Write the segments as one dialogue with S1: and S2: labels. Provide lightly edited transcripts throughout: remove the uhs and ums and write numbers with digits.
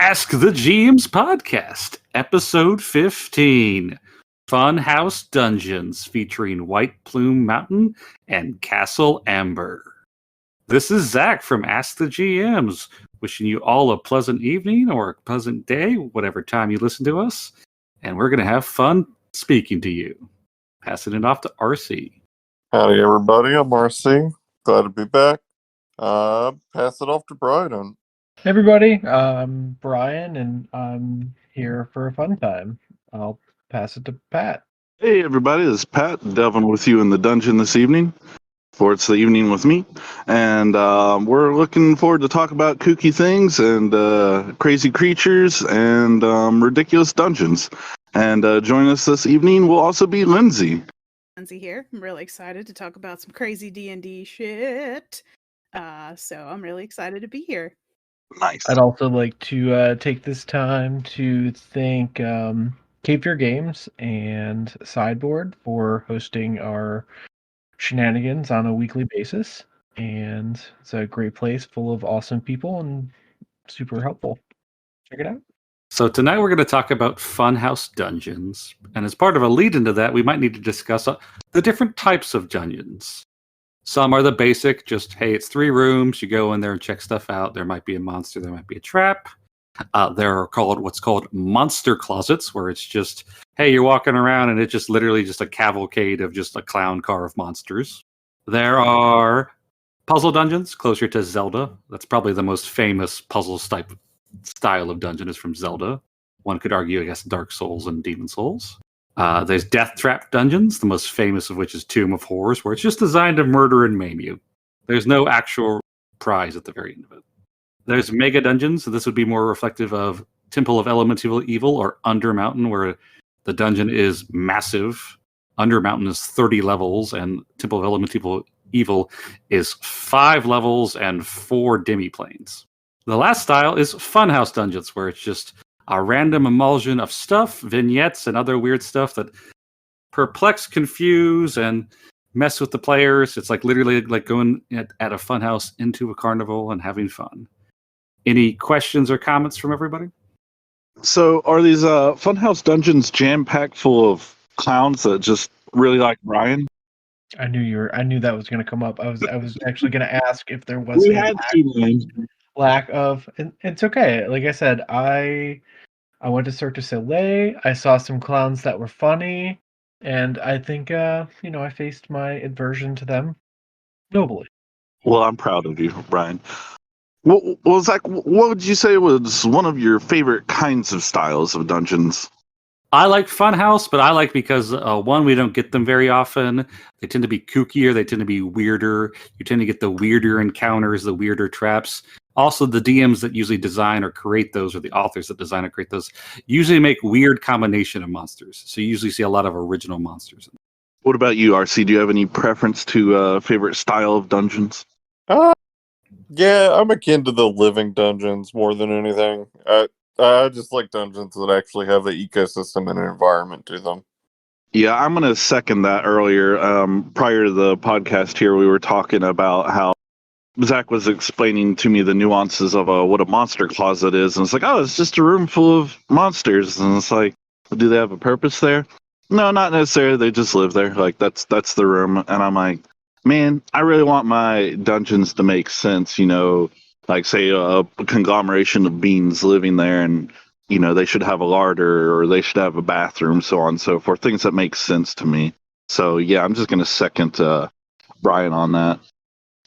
S1: Ask the GM's Podcast, Episode 15, Funhouse Dungeons, featuring White Plume Mountain and Castle Amber. This is Zach from Ask the GMs, wishing you all a pleasant evening or a pleasant day, whatever time you listen to us, and we're going to have fun speaking to you. Passing it off to RC.
S2: Howdy, everybody. I'm RC. Glad to be back. Pass it off to Brian.
S3: Hey everybody, I'm Brian, and I'm here for a fun time. I'll pass it to Pat.
S4: Hey everybody, this is Pat, delving with you in the dungeon this evening, for it's the evening with me, and we're looking forward to talk about kooky things and crazy creatures and ridiculous dungeons. And join us this evening will also be Lindsay.
S5: Lindsay here. I'm really excited to talk about some crazy D&D shit. So I'm really excited to be here.
S4: Nice.
S3: I'd also like to take this time to thank Cape Fear Games and Sideboard for hosting our shenanigans on a weekly basis. And it's a great place full of awesome people and super helpful. Check it out.
S1: So tonight we're going to talk about Funhouse Dungeons. And as part of a lead into that, we might need to discuss the different types of dungeons. Some are the basic, just, hey, it's 3 rooms, you go in there and check stuff out. There might be a monster, there might be a trap. There are what's called monster closets, where it's just, hey, you're walking around and it's just literally just a cavalcade of just a clown car of monsters. There are puzzle dungeons, closer to Zelda. That's probably the most famous puzzles type style of dungeon is from Zelda. One could argue, I guess, Dark Souls and Demon Souls. There's Death Trap dungeons, the most famous of which is Tomb of Horrors, where it's just designed to murder and maim you. There's no actual prize at the very end of it. There's Mega Dungeons, so this would be more reflective of Temple of Elemental Evil or Under Mountain, where the dungeon is massive. Under Mountain is 30 levels, and Temple of Elemental Evil is 5 levels and 4 demi-planes. The last style is Funhouse Dungeons, where it's just a random emulsion of stuff, vignettes, and other weird stuff that perplex, confuse, and mess with the players. It's like literally like going at a funhouse into a carnival and having fun. Any questions or comments from everybody?
S4: So are these Funhouse Dungeons jam-packed full of clowns that just really like Brian?
S3: I knew that was going to come up. I was actually going to ask if there was
S4: We had to,
S3: lack of, and it's okay. Like I said, I went to Cirque du Soleil. I saw some clowns that were funny, and I think I faced my aversion to them nobly.
S4: Well, I'm proud of you, Brian. Well, Zach, what would you say was one of your favorite kinds of styles of dungeons?
S1: I like Funhouse, but I like because, one, we don't get them very often. They tend to be kookier. They tend to be weirder. You tend to get the weirder encounters, the weirder traps. Also, the DMs that usually design or create those, or the authors that design or create those, usually make weird combination of monsters. So you usually see a lot of original monsters.
S4: What about you, RC? Do you have any preference to favorite style of dungeons?
S2: Yeah, I'm akin to the living dungeons more than anything. I just like dungeons that actually have an ecosystem and an environment to them.
S4: Yeah, I'm going to second that earlier. Prior to the podcast here, we were talking about how Zach was explaining to me the nuances of what a monster closet is. And it's like, oh, it's just a room full of monsters. And it's like, do they have a purpose there? No, not necessarily. They just live there. Like, that's the room. And I'm like, man, I really want my dungeons to make sense, like, say, a conglomeration of beings living there, and, they should have a larder, or they should have a bathroom, so on and so forth. Things that make sense to me. So, yeah, I'm just going to second Brian on that.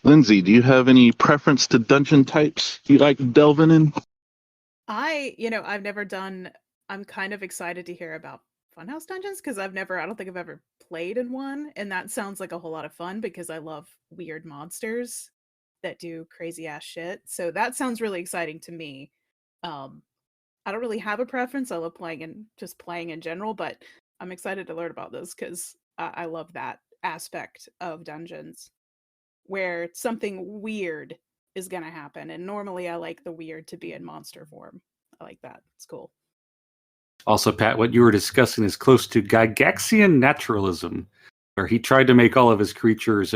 S4: Lindsay, do you have any preference to dungeon types you like delving in?
S5: I've never done, I'm kind of excited to hear about Funhouse Dungeons, because I don't think I've ever played in one, and that sounds like a whole lot of fun, because I love weird monsters that do crazy ass shit. So that sounds really exciting to me. I don't really have a preference. I love playing in general, but I'm excited to learn about this because I love that aspect of dungeons where something weird is going to happen. And normally I like the weird to be in monster form. I like that. It's cool.
S1: Also, Pat, what you were discussing is close to Gygaxian naturalism, where he tried to make all of his creatures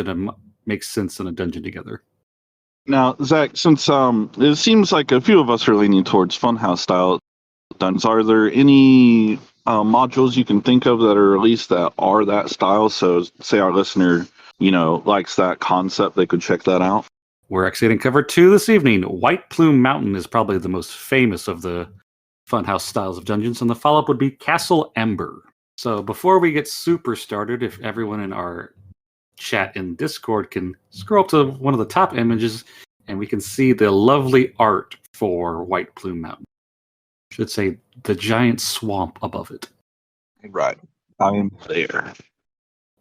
S1: make sense in a dungeon together.
S4: Now, Zach, since it seems like a few of us are leaning towards Funhouse style dungeons, are there any modules you can think of that are released that are that style? So, say our listener, likes that concept, they could check that out.
S1: We're actually going to cover 2 this evening. White Plume Mountain is probably the most famous of the Funhouse styles of dungeons, and the follow-up would be Castle Ember. So before we get super started, if everyone in our chat in Discord can scroll up to one of the top images, and we can see the lovely art for White Plume Mountain. I should say the giant swamp above it.
S4: Right. I'm there.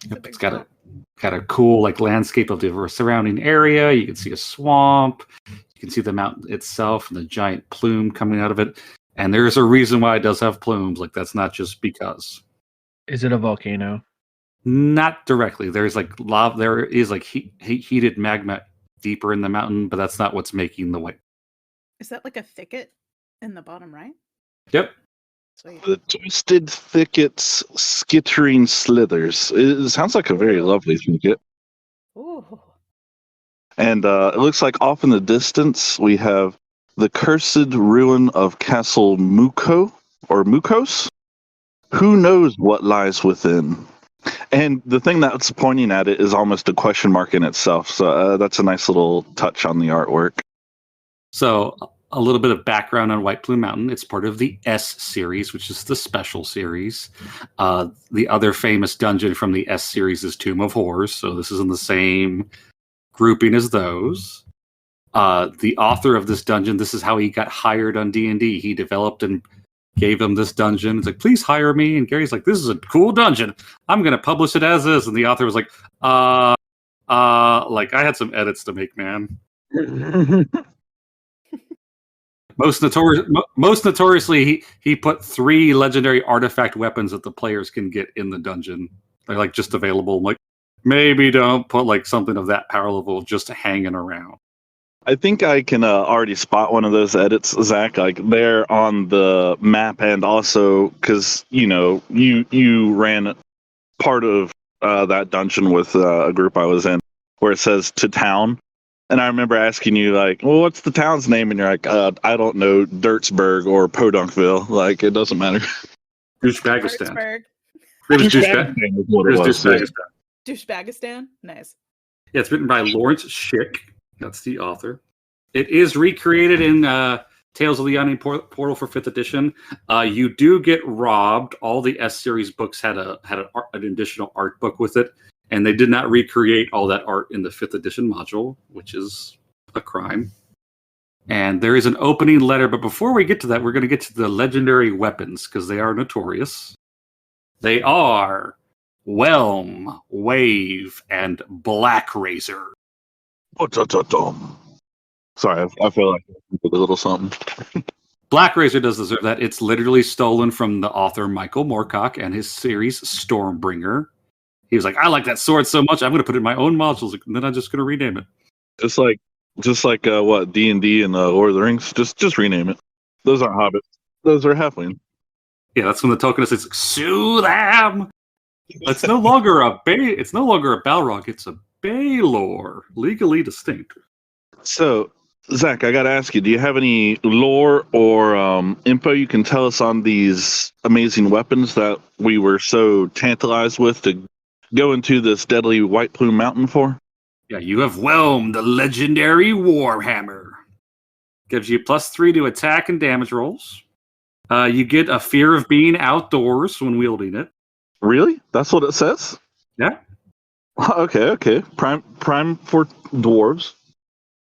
S1: Yep, it's got a cool landscape of the surrounding area. You can see a swamp. You can see the mountain itself and the giant plume coming out of it. And there's a reason why it does have plumes. That's not just because.
S3: Is it a volcano?
S1: Not directly. There's lava. There is heated magma deeper in the mountain, but that's not what's making the white.
S5: Is that like a thicket in the bottom right?
S1: Yep.
S5: Sweet.
S4: The twisted thickets, skittering slithers. It sounds like a very lovely thicket.
S5: Ooh.
S4: And it looks like off in the distance we have the cursed ruin of Castle Muko or Mukos. Who knows what lies within? And the thing that's pointing at it is almost a question mark in itself. So that's a nice little touch on the artwork.
S1: So a little bit of background on White Plume Mountain. It's part of the S series, which is the special series. The other famous dungeon from the S series is Tomb of Horrors. So this is in the same grouping as those. The author of this dungeon, this is how he got hired on D&D. He developed and gave them this dungeon. It's like, please hire me. And Gary's like, this is a cool dungeon. I'm going to publish it as is. And the author was like, I had some edits to make, man. Most notoriously, he put 3 legendary artifact weapons that the players can get in the dungeon. They're just available. Maybe don't put something of that power level just hanging around.
S4: I think I can already spot one of those edits, Zach. They're on the map, and also because you ran part of that dungeon with a group I was in, where it says to town. And I remember asking you, well, what's the town's name? And you're like, I don't know, Dirtsburg or Podunkville. It doesn't matter.
S1: Douchebagistan.
S5: Pittsburgh.
S4: is what it was.
S5: Douchebagistan? Nice.
S1: Yeah, it's written by Lawrence Schick. That's the author. It is recreated in Tales of the Yawning Portal for 5th edition. You do get robbed. All the S series books had an additional art book with it. And they did not recreate all that art in the 5th edition module, which is a crime. And there is an opening letter, but before we get to that, we're going to get to the legendary weapons, because they are notorious. They are Whelm, Wave, and Black Razor.
S4: Sorry, I feel like I did a little something.
S1: Black Razor does deserve that. It's literally stolen from the author Michael Moorcock and his series Stormbringer. He was like, I like that sword so much, I'm going to put it in my own modules, and then I'm just going to rename it.
S4: Just like what D&D and Lord of the Rings. Just rename it. Those aren't hobbits. Those are halflings.
S1: Yeah, that's when the token is sue them. It's no longer a Balrog. It's a Baelor, legally distinct.
S4: So, Zach, I got to ask you: do you have any lore or info you can tell us on these amazing weapons that we were so tantalized with to go into this deadly White Plume Mountain for?
S1: Yeah, you have Whelm, the legendary Warhammer. Gives you +3 to attack and damage rolls. You get a fear of being outdoors when wielding it.
S4: Really? That's what it says?
S1: Yeah.
S4: Okay. Prime for dwarves.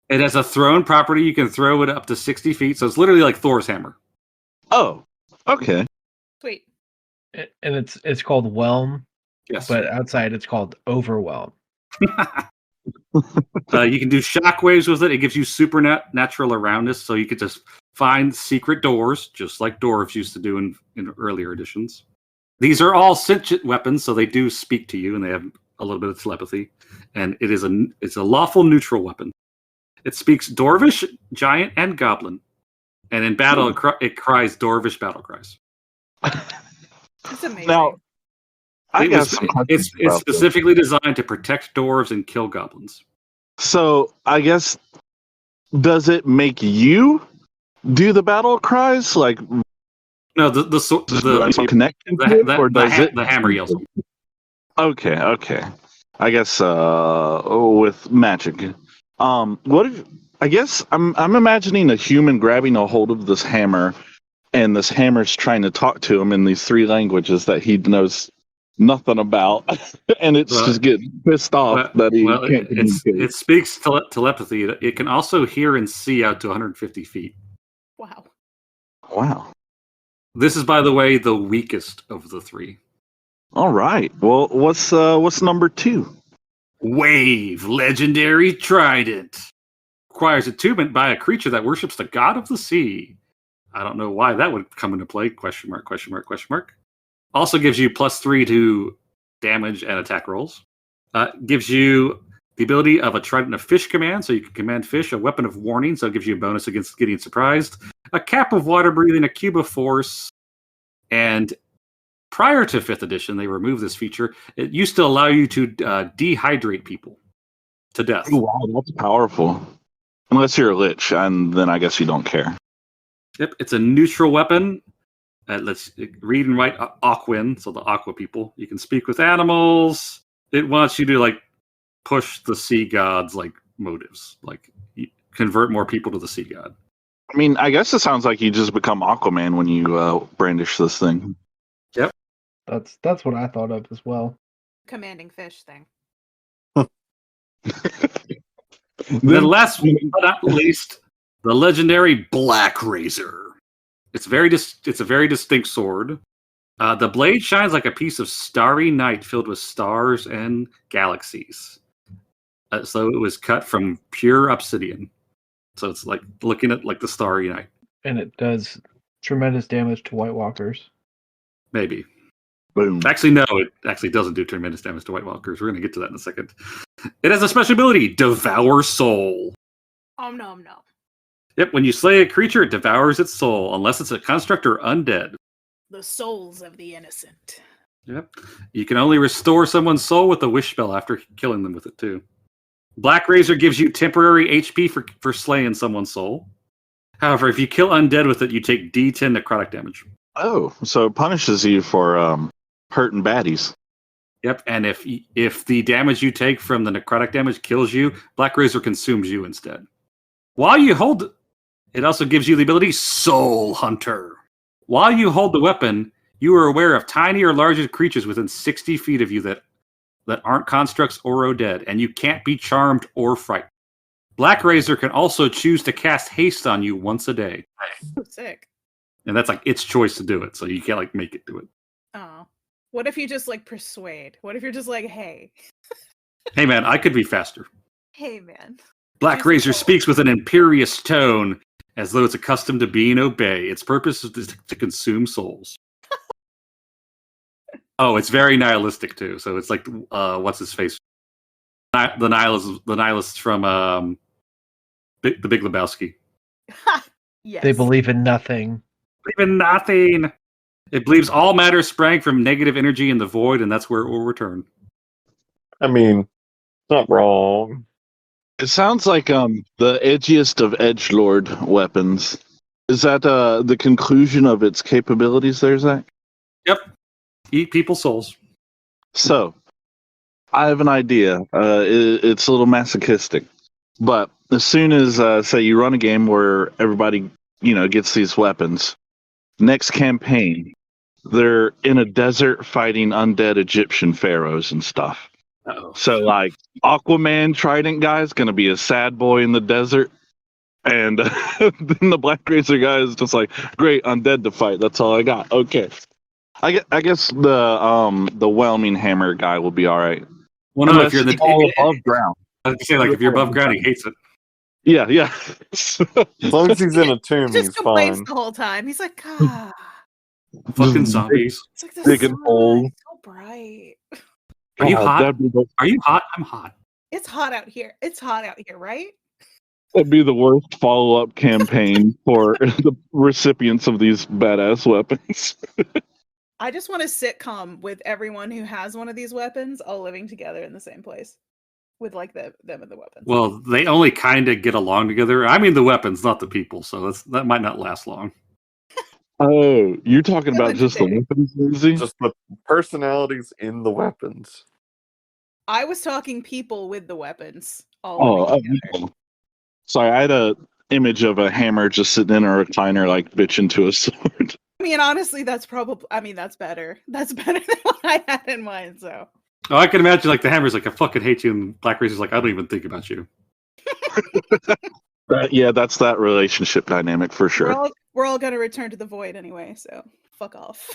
S1: It has a thrown property. You can throw it up to 60 feet, so it's literally like Thor's hammer.
S4: Oh, okay.
S5: Sweet.
S3: And it's called Whelm.
S1: Yes.
S3: But outside it's called Overwhelm.
S1: You can do shockwaves with it. It gives you supernatural aroundness, so you could just find secret doors, just like dwarves used to do in earlier editions. These are all sentient weapons, so they do speak to you, and they have a little bit of telepathy. And it's a lawful neutral weapon. It speaks Dwarvish, Giant, and Goblin. And in battle, it cries Dwarvish battle cries.
S5: That's amazing.
S4: Now,
S1: it's specifically designed to protect dwarves and kill goblins.
S4: So I guess does it make you do the battle cries? Like,
S1: No, the
S4: connection to it, or does it?
S1: the hammer yells.
S4: Okay. I guess with magic. What if? I guess I'm imagining a human grabbing a hold of this hammer, and this hammer's trying to talk to him in these 3 languages that he knows nothing about, and it's just getting pissed off that he can't communicate.
S1: It speaks telepathy. It can also hear and see out to 150 feet.
S4: Wow.
S1: This is, by the way, the weakest of the 3.
S4: All right. Well, what's number 2?
S1: Wave Legendary Trident. Requires attunement by a creature that worships the god of the sea. I don't know why that would come into play. Question mark, question mark, question mark. Also gives you +3 to damage and attack rolls. Gives you the ability of a Trident of Fish command, so you can command fish, a weapon of warning, so it gives you a bonus against getting surprised, a cap of water breathing, a cube of force, and prior to 5th edition, they removed this feature. It used to allow you to dehydrate people to death.
S4: Oh, wow, that's powerful. Unless you're a lich, and then I guess you don't care.
S1: Yep, it's a neutral weapon. Let's read and write Aquin, so the aqua people. You can speak with animals. It wants you to push the sea gods motives, convert more people to the sea god.
S4: I mean, I guess it sounds like you just become Aquaman when you brandish this thing.
S1: Yep,
S3: that's what I thought of as well.
S5: Commanding fish thing.
S1: Then last but not least, the legendary Black Razor. It's a very distinct sword. The blade shines like a piece of starry night filled with stars and galaxies. So it was cut from pure obsidian. So it's like looking at the starry night. And
S3: it does tremendous damage to White Walkers.
S1: Maybe.
S4: Boom.
S1: Actually, no, it actually doesn't do tremendous damage to White Walkers. We're going to get to that in a second. It has a special ability, Devour Soul.
S5: No.
S1: Yep, when you slay a creature, it devours its soul, unless it's a construct or undead.
S5: The souls of the innocent.
S1: Yep. You can only restore someone's soul with a wish spell after killing them with it, too. Black Razor gives you temporary HP for slaying someone's soul. However, if you kill undead with it, you take D10 necrotic damage.
S4: Oh, so it punishes you for hurting baddies.
S1: Yep, and if the damage you take from the necrotic damage kills you, Black Razor consumes you instead. While you hold it also gives you the ability Soul Hunter. While you hold the weapon, you are aware of tiny or larger creatures within 60 feet of you that aren't constructs or undead, and you can't be charmed or frightened. Black Razor can also choose to cast haste on you once a day.
S5: Sick.
S1: And that's its choice to do it, so you can't make it do it.
S5: Oh. What if you just persuade? What if you're just hey?
S1: Hey man, I could be faster.
S5: Hey man.
S1: Black Razor speaks with an imperious tone, as though it's accustomed to being obeyed. Its purpose is to consume souls. Oh, it's very nihilistic too. So it's what's his face? The nihilists from The Big Lebowski.
S5: Yes.
S3: They believe in nothing.
S1: Believe in nothing. It believes all matter sprang from negative energy in the void, and that's where it will return.
S2: I mean, it's not wrong.
S4: It sounds like the edgiest of edgelord weapons. Is that the conclusion of its capabilities there, Zach?
S1: Yep. Eat people's souls.
S4: So, I have an idea. It's a little masochistic. But as soon as, say, you run a game where everybody, gets these weapons, next campaign, they're in a desert fighting undead Egyptian pharaohs and stuff.
S1: Uh-oh.
S4: So, Aquaman Trident guy is going to be a sad boy in the desert. And then the Black Razor guy is just great, undead to fight. That's all I got. Okay. I guess the whelming hammer guy will be all right.
S1: Well, no, if you're
S4: above ground.
S1: I was gonna say, if you're above ground, he hates it.
S4: Yeah.
S2: As long as he's in a tomb,
S5: he just
S2: he's
S5: complains
S2: fine.
S5: the whole time. He's like, ah.
S1: Fucking zombies.
S5: It's the
S4: Digging
S5: sun,
S4: holes.
S5: it's so bright.
S1: Are you hot?
S4: That'd be
S1: Are you hot? I'm hot.
S5: It's hot out here. It's hot out here, right?
S4: that'd be the worst follow-up campaign for the recipients of these badass weapons.
S5: I just want a sitcom with everyone who has one of these weapons all living together in the same place. with like them and the weapons.
S1: Well, they only kind of get along together. I mean, the weapons, not the people. So that might not last long.
S4: Oh, you're talking
S5: Still
S4: about just the
S5: entertaining.
S4: weapons, Lindsay?
S2: Just the personalities in the weapons.
S5: I was talking people with the weapons all
S4: Oh,
S5: living together.
S4: sorry, I had a image of a hammer just sitting in a recliner, like bitching to a sword.
S5: I mean, honestly, that's probably. I mean, that's better. That's better than what I had in mind. So
S1: Oh, I can imagine like the hammer's like, I fucking hate you, and Black Razor's like, I don't even think about you.
S4: Yeah, that's that relationship dynamic for sure.
S5: we're all gonna return to the void anyway. So fuck off.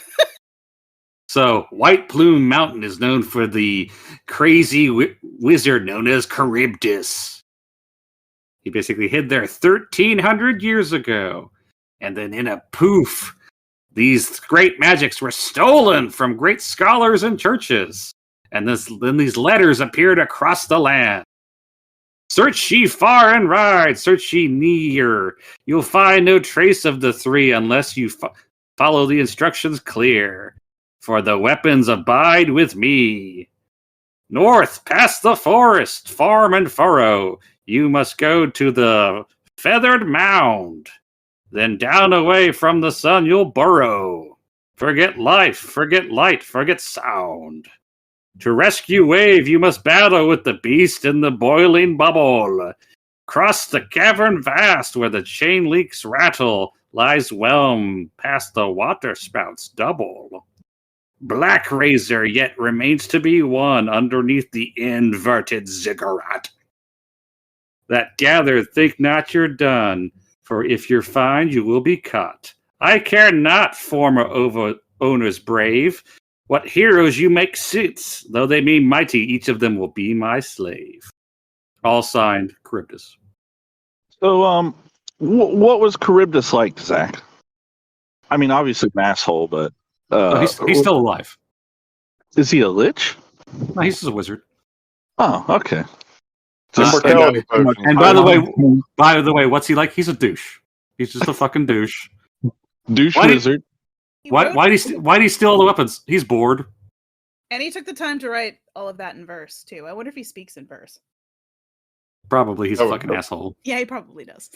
S1: So, White Plume Mountain is known for the crazy wizard known as Charybdis. He basically hid there 1,300 years ago. And then in a poof, these great magics were stolen from great scholars and churches. And then these letters appeared across the land. Search ye far and wide, search ye near. You'll find no trace of the three unless you follow the instructions clear. For the weapons abide with me. North, past the forest, farm and furrow, you must go to the feathered mound. Then down away from the sun you'll burrow. Forget life, forget light, forget sound. To rescue wave you must battle with the beast in the boiling bubble. Cross the cavern vast where the chain leaks rattle, lies whelm past the water spouts double. Black Razor yet remains to be won underneath the inverted ziggurat. That gather, think not you're done, for if you're fined, you will be cut. I care not, former owners brave, what heroes you make suits, though they be mighty, each of them will be my slave. All signed, Charybdis.
S4: So, what was Charybdis like, Zach? I mean, obviously an asshole, but
S1: He's still alive.
S4: is he a lich?
S1: No, he's just a wizard.
S4: Oh, okay.
S2: Immortality potion.
S1: And by the way, what's he like? He's a douche. He's just a fucking douche.
S4: Douche
S1: Why did-
S4: wizard.
S1: Why do he steal all the weapons? He's bored.
S5: And he took the time to write all of that in verse too. I wonder if he speaks in verse.
S1: Probably he's a
S2: Oh,
S1: fucking
S2: no.
S1: asshole.
S5: Yeah, he probably does.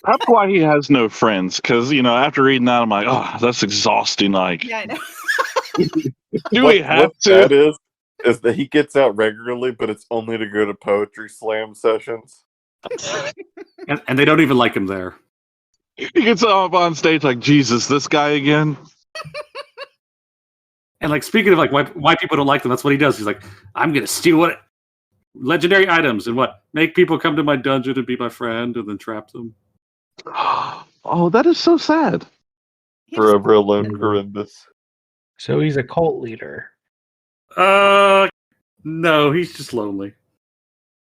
S4: That's why he has no friends. Because after reading that, I'm like, oh, that's exhausting. Like,
S5: Yeah, I know.
S4: do we have
S2: what
S4: to?
S2: that is that he gets out regularly, but it's only to go to poetry slam sessions.
S1: And they don't even like him there.
S4: He gets up on stage like, Jesus, this guy again.
S1: And like speaking of like why people don't like them, that's what he does. He's like, I'm gonna steal legendary items and make people come to my dungeon and be my friend and then trap them.
S4: Oh, that is so sad.
S5: He just-
S2: Forever alone, Charybdis.
S3: So he's a cult leader.
S1: No, he's just lonely.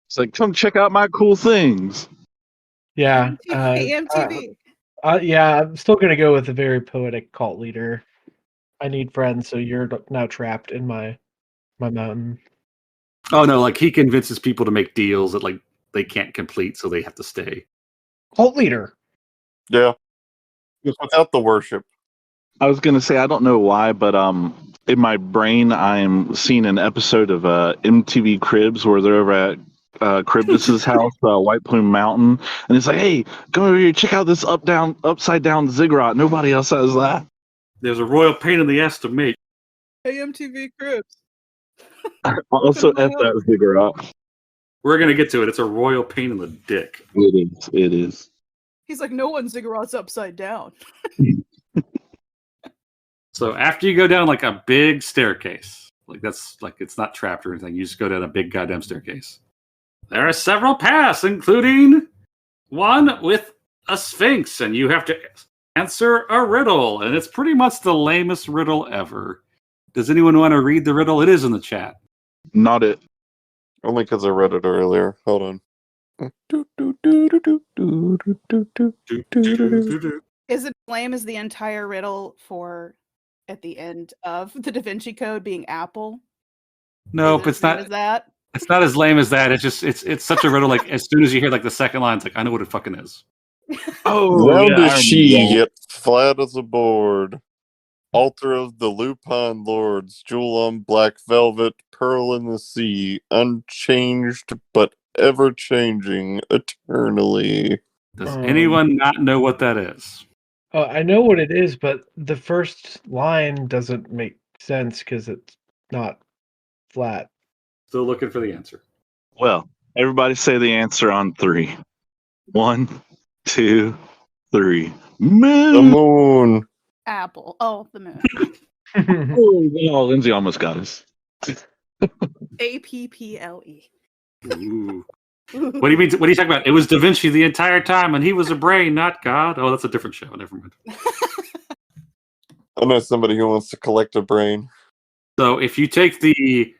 S4: It's like, come check out my cool things.
S3: Yeah.
S5: MTV.
S3: Yeah, I'm still going to go with a very poetic cult leader. I need friends, so you're now trapped in my mountain.
S1: Oh no, like he convinces people to make deals that like they can't complete, so they have to stay.
S3: Cult leader.
S2: Yeah. Just without the worship.
S4: I was gonna say I don't know why, but in my brain I'm seeing an episode of MTV Cribs where they're over at Charybdis's house, White Plume Mountain, and it's like, hey, go over here, check out this upside down ziggurat. Nobody else has that.
S1: There's a royal pain in the ass to make.
S5: Hey, MTV Cribs.
S4: Also, F that ziggurat.
S1: We're gonna get to it. It's a royal pain in the dick.
S4: It is.
S5: He's like, no one ziggurat's upside down.
S1: So after you go down like a big staircase, like that's like it's not trapped or anything, you just go down a big goddamn staircase. There are several paths, including one with a sphinx, and you have to answer a riddle, and it's pretty much the lamest riddle ever. Does anyone want to read the riddle? It is in the chat.
S4: Not it.
S2: Only because I read it earlier. Hold on.
S5: Is it lame as the entire riddle for at the end of the Da Vinci Code being Apple?
S1: Nope,
S5: Is it
S1: it's
S5: as lame
S1: not.
S5: as that.
S1: It's not as lame as that. It's just it's such a riddle. Like as soon as you hear like the second line, it's like I know what it fucking is.
S4: Oh,
S2: Round
S4: yeah,
S2: as she, yet flat as a board. Altar of the Lupine Lords, jewel on black velvet, pearl in the sea, unchanged but ever changing eternally.
S1: Does anyone not know what that is?
S3: I know what it is, but the first line doesn't make sense because it's not flat.
S1: Still looking for the answer.
S4: Well, everybody say the answer on 3. 1, 2, 3.
S2: The
S4: Moon.
S2: moon.
S5: Apple. Oh, the moon.
S4: Oh, Lindsay almost got us.
S5: APPLE.
S1: Ooh. What do you mean? What are you talking about? It was Da Vinci the entire time, and he was a brain, not God. Oh, that's a different show. Never mind.
S2: I know somebody who wants to collect a brain.
S1: So if you take the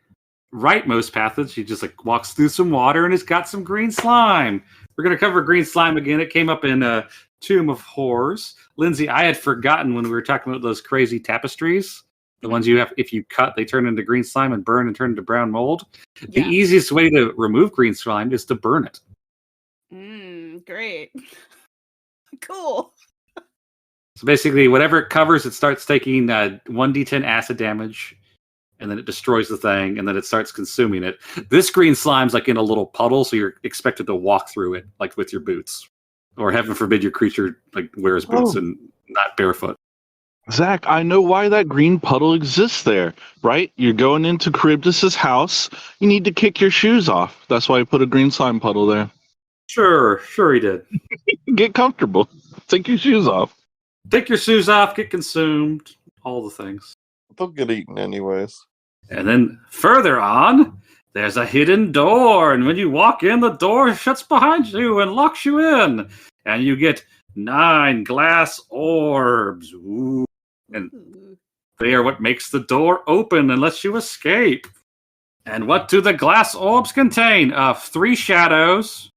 S1: rightmost passage, he just like walks through some water and it's got some green slime. We're gonna cover green slime again. It came up in Tomb of Horrors. Lindsay, I had forgotten when we were talking about those crazy tapestries. The ones you have, if you cut, they turn into green slime and burn and turn into brown mold. The
S5: Yeah.
S1: easiest way to remove green slime is to burn it.
S5: Great. Cool.
S1: So basically, whatever it covers, it starts taking 1d10 acid damage, and then it destroys the thing, and then it starts consuming it. This green slime's like in a little puddle, so you're expected to walk through it, like with your boots. Or heaven forbid your creature like wears boots and not barefoot.
S4: Zach, I know why that green puddle exists there, right? You're going into Charybdis's house. You need to kick your shoes off. That's why I put a green slime puddle there.
S1: Sure he did.
S4: Get comfortable. Take your shoes off.
S1: Take your shoes off, get consumed, all the things.
S2: They'll get eaten anyways.
S1: And then further on, there's a hidden door, and when you walk in, the door shuts behind you and locks you in. And you get 9 glass orbs. Ooh. And they are what makes the door open and lets you escape. And what do the glass orbs contain? 3 shadows,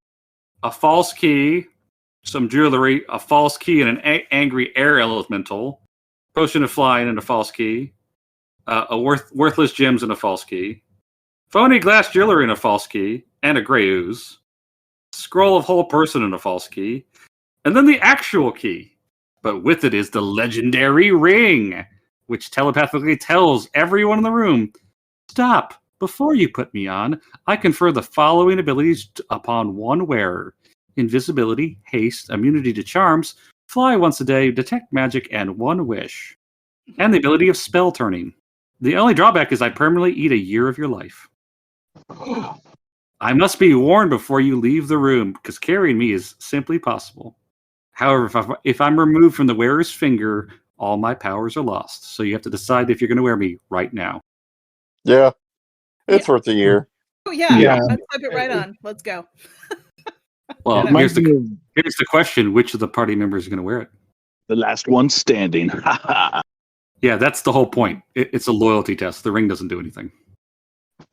S1: a false key, some jewelry, a false key, and an angry air elemental, potion of flying and a false key, worthless gems and a false key, phony glass jewelry and a false key, and a gray ooze, scroll of whole person and a false key, and then the actual key. But with it is the legendary ring, which telepathically tells everyone in the room, stop. Before you put me on, I confer the following abilities upon one wearer. Invisibility, haste, immunity to charms, fly once a day, detect magic, and 1 wish. And the ability of spell turning. The only drawback is I permanently eat a year of your life. I must be warned before you leave the room, because carrying me is simply possible. However, if I'm removed from the wearer's finger, all my powers are lost. So you have to decide if you're going to wear me right now.
S2: Yeah. It's worth a year.
S5: Oh yeah.
S3: Yeah.
S5: Let's type it right on. Let's go.
S1: Well,
S5: Yeah,
S1: here's the question: which of the party members are going to wear it?
S4: The last one standing.
S1: Yeah, that's the whole point. It's a loyalty test. The ring doesn't do anything.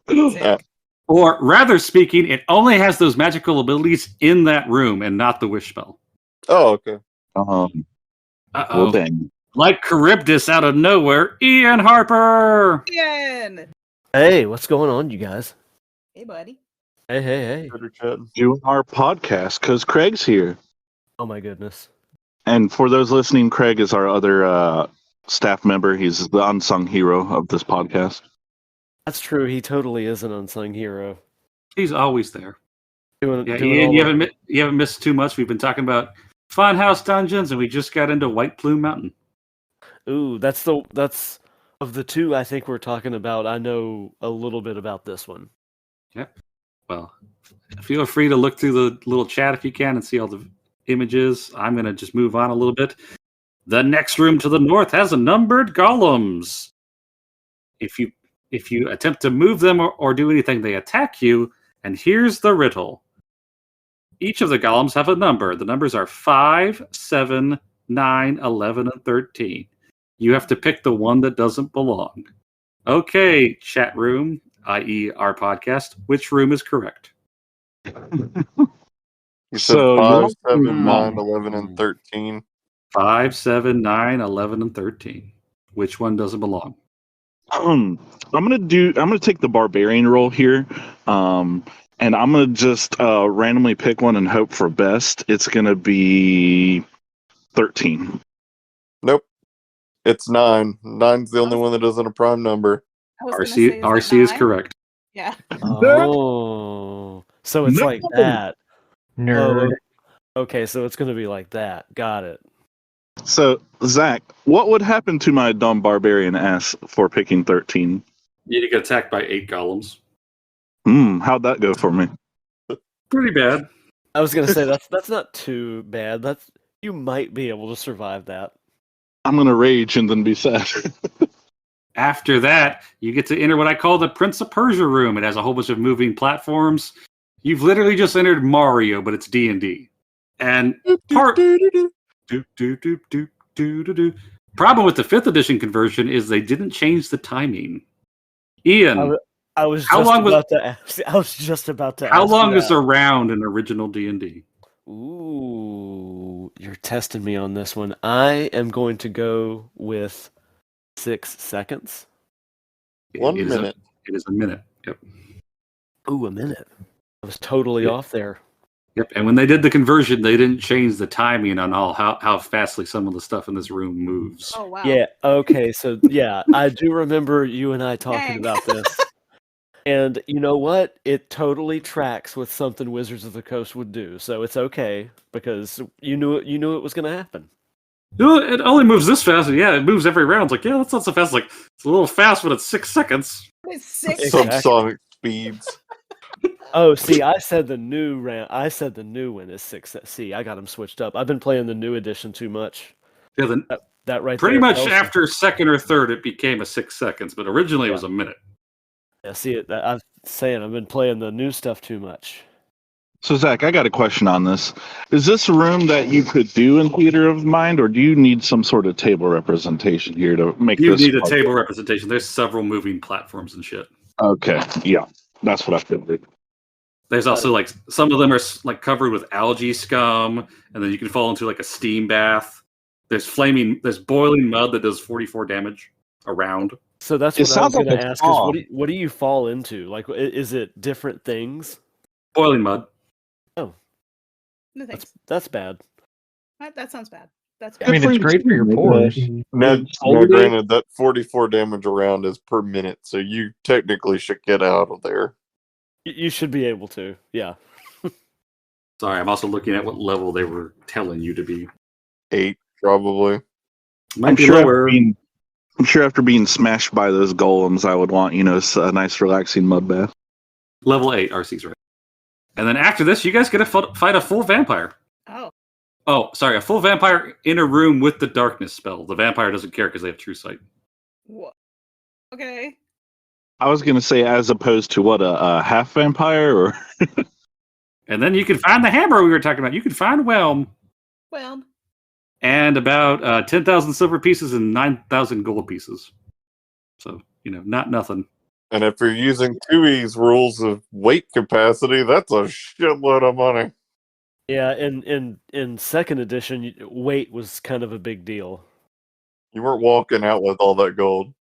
S5: Sick.
S1: Or rather speaking, it only has those magical abilities in that room and not the wish spell.
S2: Oh, okay.
S4: Well,
S1: Uh-oh.
S4: dang.
S1: Like Charybdis out of nowhere, Ian Harper!
S5: Ian!
S6: Hey, what's going on, you guys?
S5: Hey, buddy.
S6: Hey.
S2: Better chat.
S4: Doing our podcast because Craig's here.
S6: Oh my goodness.
S4: And for those listening, Craig is our other staff member. He's the unsung hero of this podcast.
S6: That's true. He totally is an unsung hero.
S1: He's always there.
S6: Doing
S1: Yeah,
S6: doing
S1: Ian,
S6: all
S1: you haven't missed too much. We've been talking about Funhouse Dungeons, and we just got into White Plume Mountain.
S6: Ooh, that's of the two I think we're talking about. I know a little bit about this one.
S1: Yep. Well, feel free to look through the little chat if you can and see all the images. I'm going to just move on a little bit. The next room to the north has numbered golems. If you attempt to move them or do anything, they attack you. And here's the riddle. Each of the golems have a number. The numbers are 5, 7, 9, 11, and 13. You have to pick the one that doesn't belong. Okay, chat room, i.e. our podcast, which room is correct?
S2: You said
S4: So
S2: 5,
S4: you-
S2: 7, 9, 11, and 13.
S1: 5, 7, 9, 11, and 13. Which one doesn't belong?
S4: I'm gonna take the barbarian role here, and I'm gonna just randomly pick one and hope for best. It's gonna be 13.
S2: Nope. It's 9. 9's the only one that isn't a prime number.
S5: I was gonna say,
S1: RC RC is
S5: 9?
S1: correct.
S5: Yeah.
S6: Oh, so it's like that.
S3: Nerd.
S6: Okay, so it's gonna be like that. Got it.
S4: So, Zach, what would happen to my dumb barbarian ass for picking 13?
S1: You get attacked by 8 golems.
S4: How'd that go for me?
S1: Pretty bad.
S6: I was gonna say that's not too bad. You might be able to survive that.
S4: I'm gonna rage and then be sad.
S1: After that, you get to enter what I call the Prince of Persia room. It has a whole bunch of moving platforms. You've literally just entered Mario, but it's D&D. And part problem with the 5th edition conversion is they didn't change the timing. Ian,
S6: I was
S1: how
S6: just
S1: long was-
S6: about to ask. I was just about to.
S1: how
S6: ask
S1: long
S6: you
S1: is
S6: that.
S1: a round in original D&D?
S6: Ooh, you're testing me on this one. I am going to go with 6 seconds.
S2: 1
S1: It is
S2: minute.
S1: It is a minute. Yep.
S6: Ooh, a minute. I was totally off there.
S1: Yep. And when they did the conversion, they didn't change the timing on how fastly some of the stuff in this room moves.
S5: Oh wow.
S6: Yeah. Okay. So yeah, I do remember you and I talking
S5: Dang.
S6: about this. And you know what? It totally tracks with something Wizards of the Coast would do. So it's okay because you knew it was going to happen.
S1: It only moves this fast. Yeah, it moves every round. It's like, yeah, that's not so fast. Like, it's a little fast, but it's 6 seconds.
S5: It's 6
S6: Exactly.
S2: Subsonic speeds.
S6: Oh, see, I said the new one is 6. See, I got them switched up. I've been playing the new edition too much.
S1: Yeah, then
S6: That right
S1: pretty
S6: there
S1: much
S6: tells you.
S1: after 2nd or 3rd, it became a 6 seconds, but originally it was a minute.
S6: Yeah, see, I'm saying I've been playing the new stuff too much.
S4: So, Zach, I got a question on this. Is this a room that you could do in Theater of the Mind, or do you need some sort of table representation here to make
S1: You
S4: this?
S1: need a table representation. There's several moving platforms and shit.
S4: Okay, yeah, that's what I figured.
S1: There's also like some of them are like covered with algae scum, and then you can fall into like a steam bath. There's boiling mud that does 44 damage a round.
S6: So that's
S4: It
S6: what I was
S4: sounds like
S6: going to
S4: a
S6: ask. Is
S4: song.
S6: what do you fall into? Like, is it different things?
S1: Boiling mud.
S5: No thanks.
S6: That's bad.
S5: That sounds bad. That's
S3: I
S5: bad.
S3: mean, it's great for your pores.
S2: Now,
S4: Hold it.
S2: granted, that 44 damage around is per minute, so you technically should get out of there.
S6: You should be able to. Yeah.
S1: Sorry, I'm also looking at what level they were telling you to be.
S2: 8, probably.
S1: Might
S4: I'm
S1: be
S4: sure,
S1: lower.
S4: I'm sure after being smashed by those golems, I would want, a nice relaxing mud bath.
S1: Level 8, RC's right. And then after this, you guys get to fight a full vampire.
S5: Oh.
S1: Oh, sorry, a full vampire in a room with the darkness spell. The vampire doesn't care because they have true sight.
S5: What? Okay.
S4: I was going to say, as opposed to what, a half vampire, or
S1: And then you can find the hammer we were talking about. You can find Whelm
S5: Well,
S1: and about 10,000 silver pieces and 9,000 gold pieces. So, not nothing.
S2: And if you're using 2E's rules of weight capacity, that's a shitload of money.
S6: Yeah. In 2nd edition, weight was kind of a big deal.
S2: You weren't walking out with all that gold.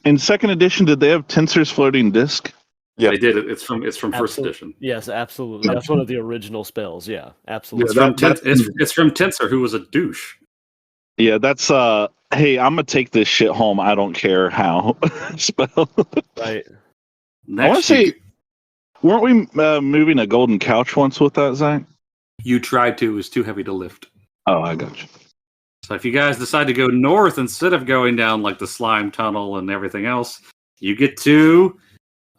S4: in 2nd edition, did they have Tensor's floating disc?
S2: Yeah.
S1: They did it. It's from first edition.
S6: Yes, absolutely. That's one of the original spells. Yeah, absolutely.
S1: It's from Tensor, who was a douche.
S4: Yeah, that's hey, I'm gonna take this shit home. I don't care how. Spell.
S6: Right.
S4: I want to say, weren't we moving a golden couch once with that, Zach?
S1: You tried to. It was too heavy to lift.
S4: Oh, I got you.
S1: So if you guys decide to go north instead of going down like the slime tunnel and everything else, you get to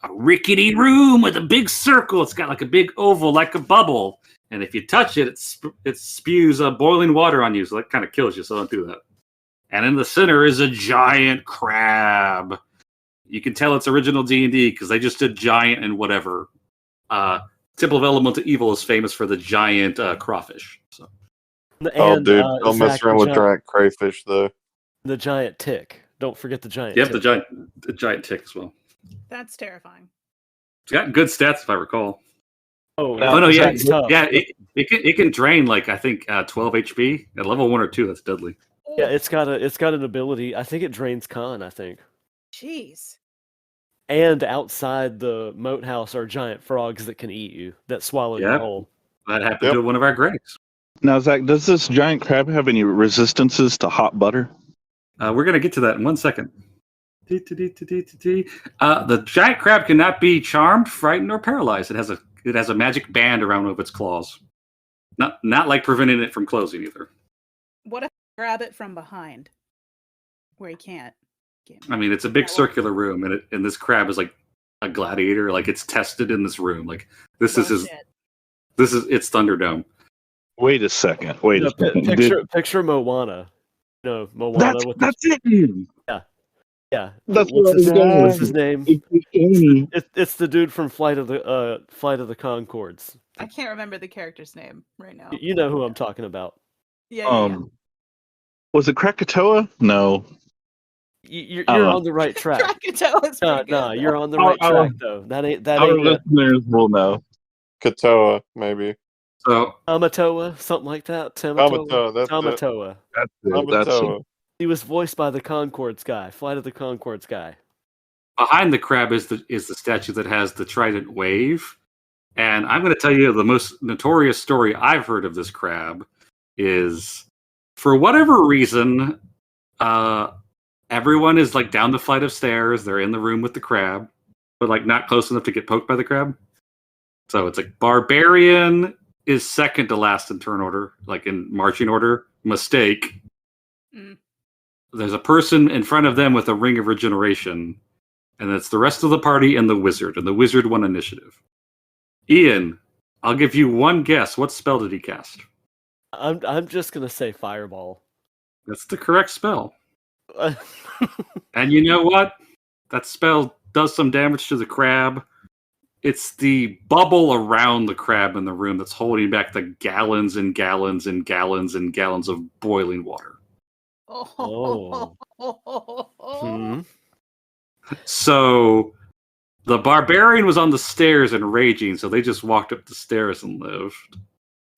S1: a rickety room with a big circle. It's got like a big oval, like a bubble. And if you touch it, it spews boiling water on you. So that kind of kills you. So don't do that. And in the center is a giant crab. You can tell it's original D&D because they just did giant and whatever. Temple of Elemental Evil is famous for the giant crawfish. So.
S6: And,
S2: dude, don't mess
S6: Zach,
S2: around with giant crayfish, though.
S6: the giant tick. Don't forget the giant
S1: Yep,
S6: tick.
S1: the giant tick as well.
S5: that's terrifying.
S1: It's got good stats if I recall.
S6: Oh,
S1: no, yeah,
S6: Zach's tough.
S1: yeah. It can drain like I think 12 HP at level 1 or 2. That's deadly.
S6: Yeah, it's got an ability. I think it drains con, I think.
S5: Jeez.
S6: And outside the moat house are giant frogs that can eat you, that swallow your
S1: Yep.
S6: whole.
S1: That happened to one of our greys.
S4: Now, Zach, does this giant crab have any resistances to hot butter?
S1: We're going to get to that in 1 second. The giant crab cannot be charmed, frightened, or paralyzed. It has a magic band around one of its claws. Not like preventing it from closing either.
S5: What if I grab it from behind, where he can't?
S1: I mean, it's a big circular room, and this crab is like a gladiator. Like it's tested in this room. Like this is its Thunderdome.
S4: Wait a second. Wait a second.
S6: Picture Moana. No, Moana.
S4: That's it.
S6: Yeah.
S4: That's
S6: what's his name?
S4: It's
S6: It's the dude from Flight of the Conchords.
S5: I can't remember the character's name right now.
S6: You know who I'm talking about.
S5: Yeah.
S4: Was it Krakatoa? No.
S6: You're on the right track.
S5: Krakatoa's pretty good.
S6: No, you're on the right track though. That ain't
S4: Our
S6: it.
S4: listeners will know.
S2: Katoa, maybe.
S1: So
S6: Tamatoa, something like that.
S2: Tamatoa, that's it.
S6: Tamatoa.
S4: That's it.
S6: He was voiced by the Concords guy, Flight of the Concords guy.
S1: behind the crab is the statue that has the trident wave. And I'm going to tell you the most notorious story I've heard of this crab is, for whatever reason, everyone is like down the flight of stairs. They're in the room with the crab, but like not close enough to get poked by the crab. So it's like barbarian is second to last in turn order, like in marching order. Mistake. There's a person in front of them with a ring of regeneration, and it's the rest of the party and the wizard won initiative. Ian, I'll give you one guess. What spell did he cast?
S6: I'm just gonna say fireball.
S1: That's the correct spell. And you know what? That spell does some damage to the crab. It's the bubble around the crab in the room that's holding back the gallons and gallons and gallons and gallons of boiling water.
S6: Oh.
S1: So the barbarian was on the stairs and raging, so they just walked up the stairs and lived.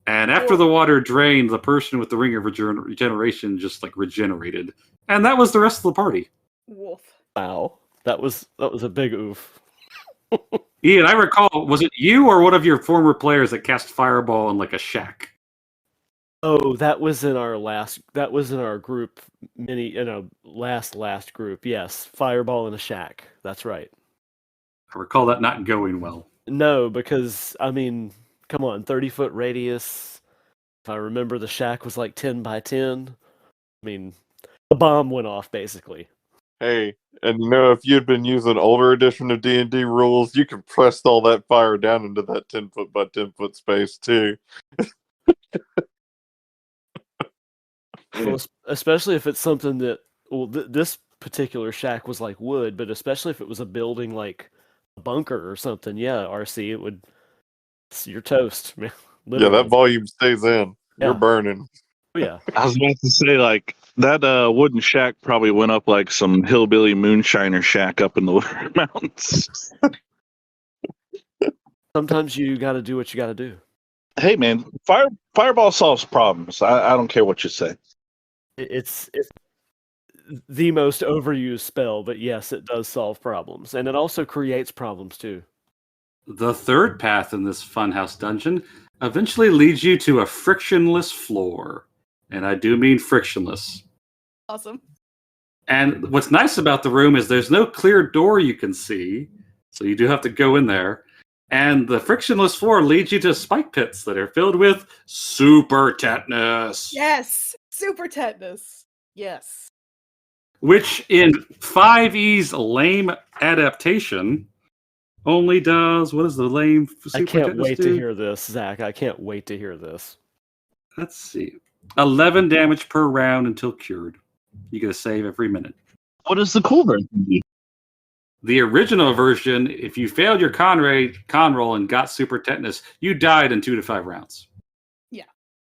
S1: And after the water drained, the person with the ring of regeneration just like regenerated. And that was the rest of the party.
S5: Wolf.
S6: Wow. That was a big oof.
S1: Ian, I recall, was it you or one of your former players that cast fireball in like a shack?
S6: Oh, that was in our group last group. Yes, fireball in a shack. That's right.
S1: I recall that not going well.
S6: No, because I mean, come on, 30-foot radius. If I remember, the shack was like 10 by 10. I mean, the bomb went off basically.
S2: Hey, and you know, if you'd been using older edition of D&D rules, you could press all that fire down into that 10-foot by 10-foot space too.
S6: Well, especially if it's something that, well, this particular shack was like wood, but especially if it was a building like a bunker or something, yeah, RC, you're toast, man.
S2: Yeah, that volume stays in.
S6: Yeah.
S2: You're burning.
S6: Oh, yeah.
S4: I was about to say, like, that wooden shack probably went up like some hillbilly moonshiner shack up in the mountains.
S6: Sometimes you got to do what you got to do.
S4: Hey, man, fireball solves problems. I don't care what you say.
S6: It's the most overused spell, but yes, it does solve problems, and it also creates problems too.
S1: The third path in this funhouse dungeon eventually leads you to a frictionless floor. And I do mean frictionless.
S5: Awesome.
S1: And what's nice about the room is there's no clear door you can see, so you do have to go in there. And the frictionless floor leads you to spike pits that are filled with super tetanus.
S5: Yes, super tetanus. Yes.
S1: Which in 5e's lame adaptation only does, what is the lame super
S6: I can't
S1: tetanus
S6: wait
S1: do?
S6: to hear this, Zach. I can't wait to hear this.
S1: Let's see. 11 damage per round until cured. You get a save every minute.
S4: What is the cool version?
S1: The original version, if you failed your con roll and got super tetanus, you died in 2 to 5 rounds.
S5: Yeah.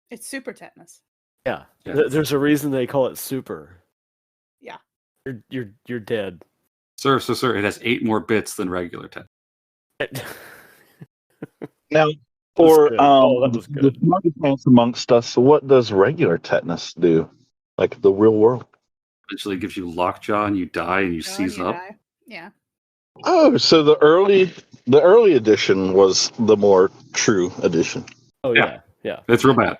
S5: It's super tetanus.
S6: Yeah.
S1: Yeah.
S6: There's a reason they call it super.
S5: Yeah.
S6: You're dead.
S1: Sir, it has 8 more bits than regular tetanus.
S4: Now, for
S6: that was good.
S4: the smartest pants amongst us, what does regular tetanus do? Like the real world?
S1: Eventually gives you lockjaw and you die and you seize up.
S5: Die. Yeah.
S4: Oh, so the early edition was the more true edition.
S6: Oh
S1: Yeah.
S6: yeah.
S1: It's real bad.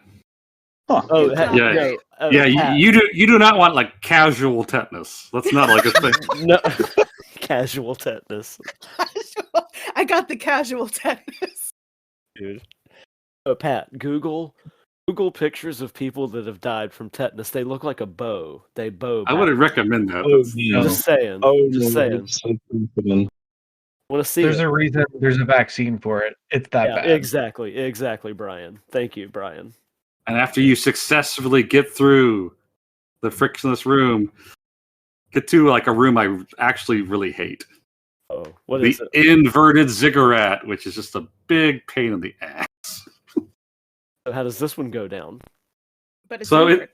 S4: Huh.
S6: Oh
S5: Yeah.
S6: yeah.
S1: Yeah,
S6: Pat,
S1: you do not want like casual tetanus. That's not like a thing.
S6: no casual tetanus,
S5: I got the casual tetanus.
S6: dude. Pat, Google pictures of people that have died from tetanus. They look like a bow. They bow.
S1: I wouldn't recommend that.
S4: Oh,
S1: That's-
S4: no.
S6: Just saying.
S4: Oh,
S6: Just
S4: no,
S6: saying.
S4: it's so comforting.
S6: Want to see
S3: There's
S6: it?
S3: a reason. There's a vaccine for it. It's that
S6: Yeah,
S3: bad.
S6: exactly, Brian. Thank you, Brian.
S1: And after you successfully get through the frictionless room, get to like a room I actually really hate.
S6: Oh, what
S1: The
S6: is it?
S1: inverted ziggurat, which is just a big pain in the ass.
S6: How does this one go down?
S5: But it's
S1: So
S5: weird.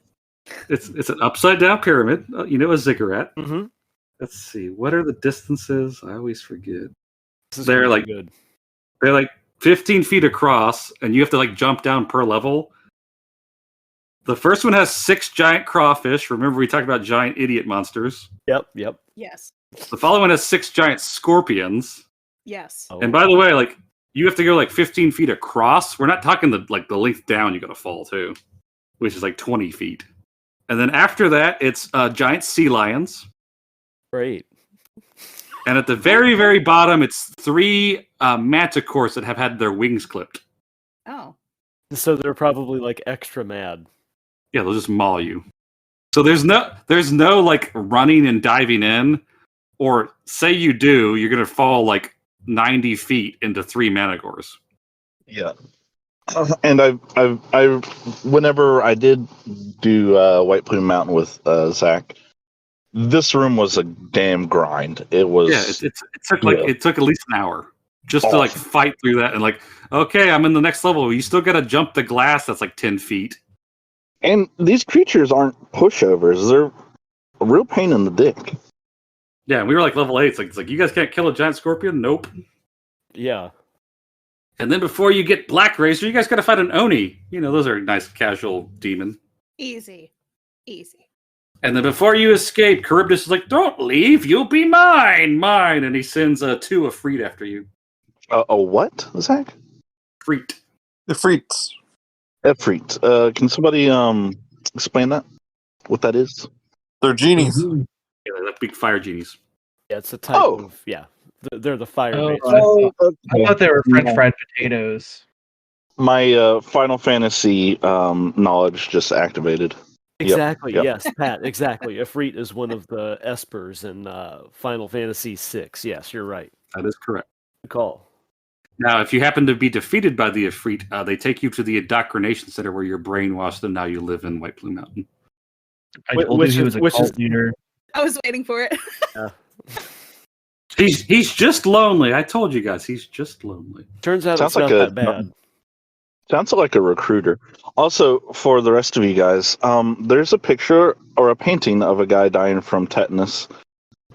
S1: it's an upside down pyramid. You know, a ziggurat.
S6: Mm-hmm.
S1: Let's see, what are the distances? I always forget.
S6: This is
S1: They're
S6: gonna be
S1: like-
S6: good.
S1: They're like 15 feet across, and you have to like jump down per level. The first one has 6 giant crawfish. Remember, we talked about giant idiot monsters.
S6: Yep.
S5: Yes.
S1: The following one has 6 giant scorpions.
S5: Yes.
S6: Oh,
S1: And by the way, like you have to go like 15 feet across. We're not talking the length down you got to fall to, which is like 20 feet. And then after that, it's giant sea lions.
S6: great.
S1: And at the very, very bottom, it's 3 manticores that have had their wings clipped.
S5: Oh.
S6: So they're probably like extra mad.
S1: Yeah, they'll just maul you. So there's no like running and diving in, or say you do, you're gonna fall like 90 feet into 3 manticores.
S4: Yeah. And I whenever I did do White Plume Mountain with Zach, this room was a damn grind. It was
S1: Yeah, it took at least an hour just to like
S4: Awesome.
S1: fight through that and like, okay, I'm in the next level. You still gotta jump the glass that's like 10 feet.
S4: and these creatures aren't pushovers. They're a real pain in the dick.
S1: Yeah, and we were like level 8. It's like you guys can't kill a giant scorpion? Nope.
S6: Yeah.
S1: And then before you get Black Razor, you guys gotta fight an Oni. You know, those are a nice casual demon.
S5: Easy.
S1: And then before you escape, Charybdis is like, don't leave, you'll be mine. And he sends 2 Efreet after you.
S4: A what, Zach?
S1: Efreet.
S2: The freaks.
S4: Efreet. Can somebody explain that? What that is?
S2: They're genies.
S1: Yeah, they're like big fire genies.
S6: Yeah, it's a type
S4: Oh.
S6: of They're the fire
S3: Oh,
S6: base.
S3: I thought they were French fried potatoes.
S4: My Final Fantasy knowledge just activated.
S6: Exactly.
S4: yep.
S6: Yes, Pat. Exactly. Efreet is one of the espers in Final Fantasy VI. Yes, you're right.
S1: That is correct.
S6: Good call.
S1: Now, if you happen to be defeated by the Efreet, they take you to the indoctrination center where you're brainwashed and now you live in White Plume Mountain.
S3: I
S6: Wh-
S3: told
S6: which
S3: you he
S6: is-
S3: was a
S6: which
S3: cult
S6: is-
S3: leader.
S5: I was waiting for it.
S1: He's just lonely. I told you guys, he's just lonely.
S6: Turns out
S4: Sounds
S6: it's
S4: like
S6: not
S4: a-
S6: that bad.
S4: Sounds like a recruiter. Also, for the rest of you guys, there's a picture or a painting of a guy dying from tetanus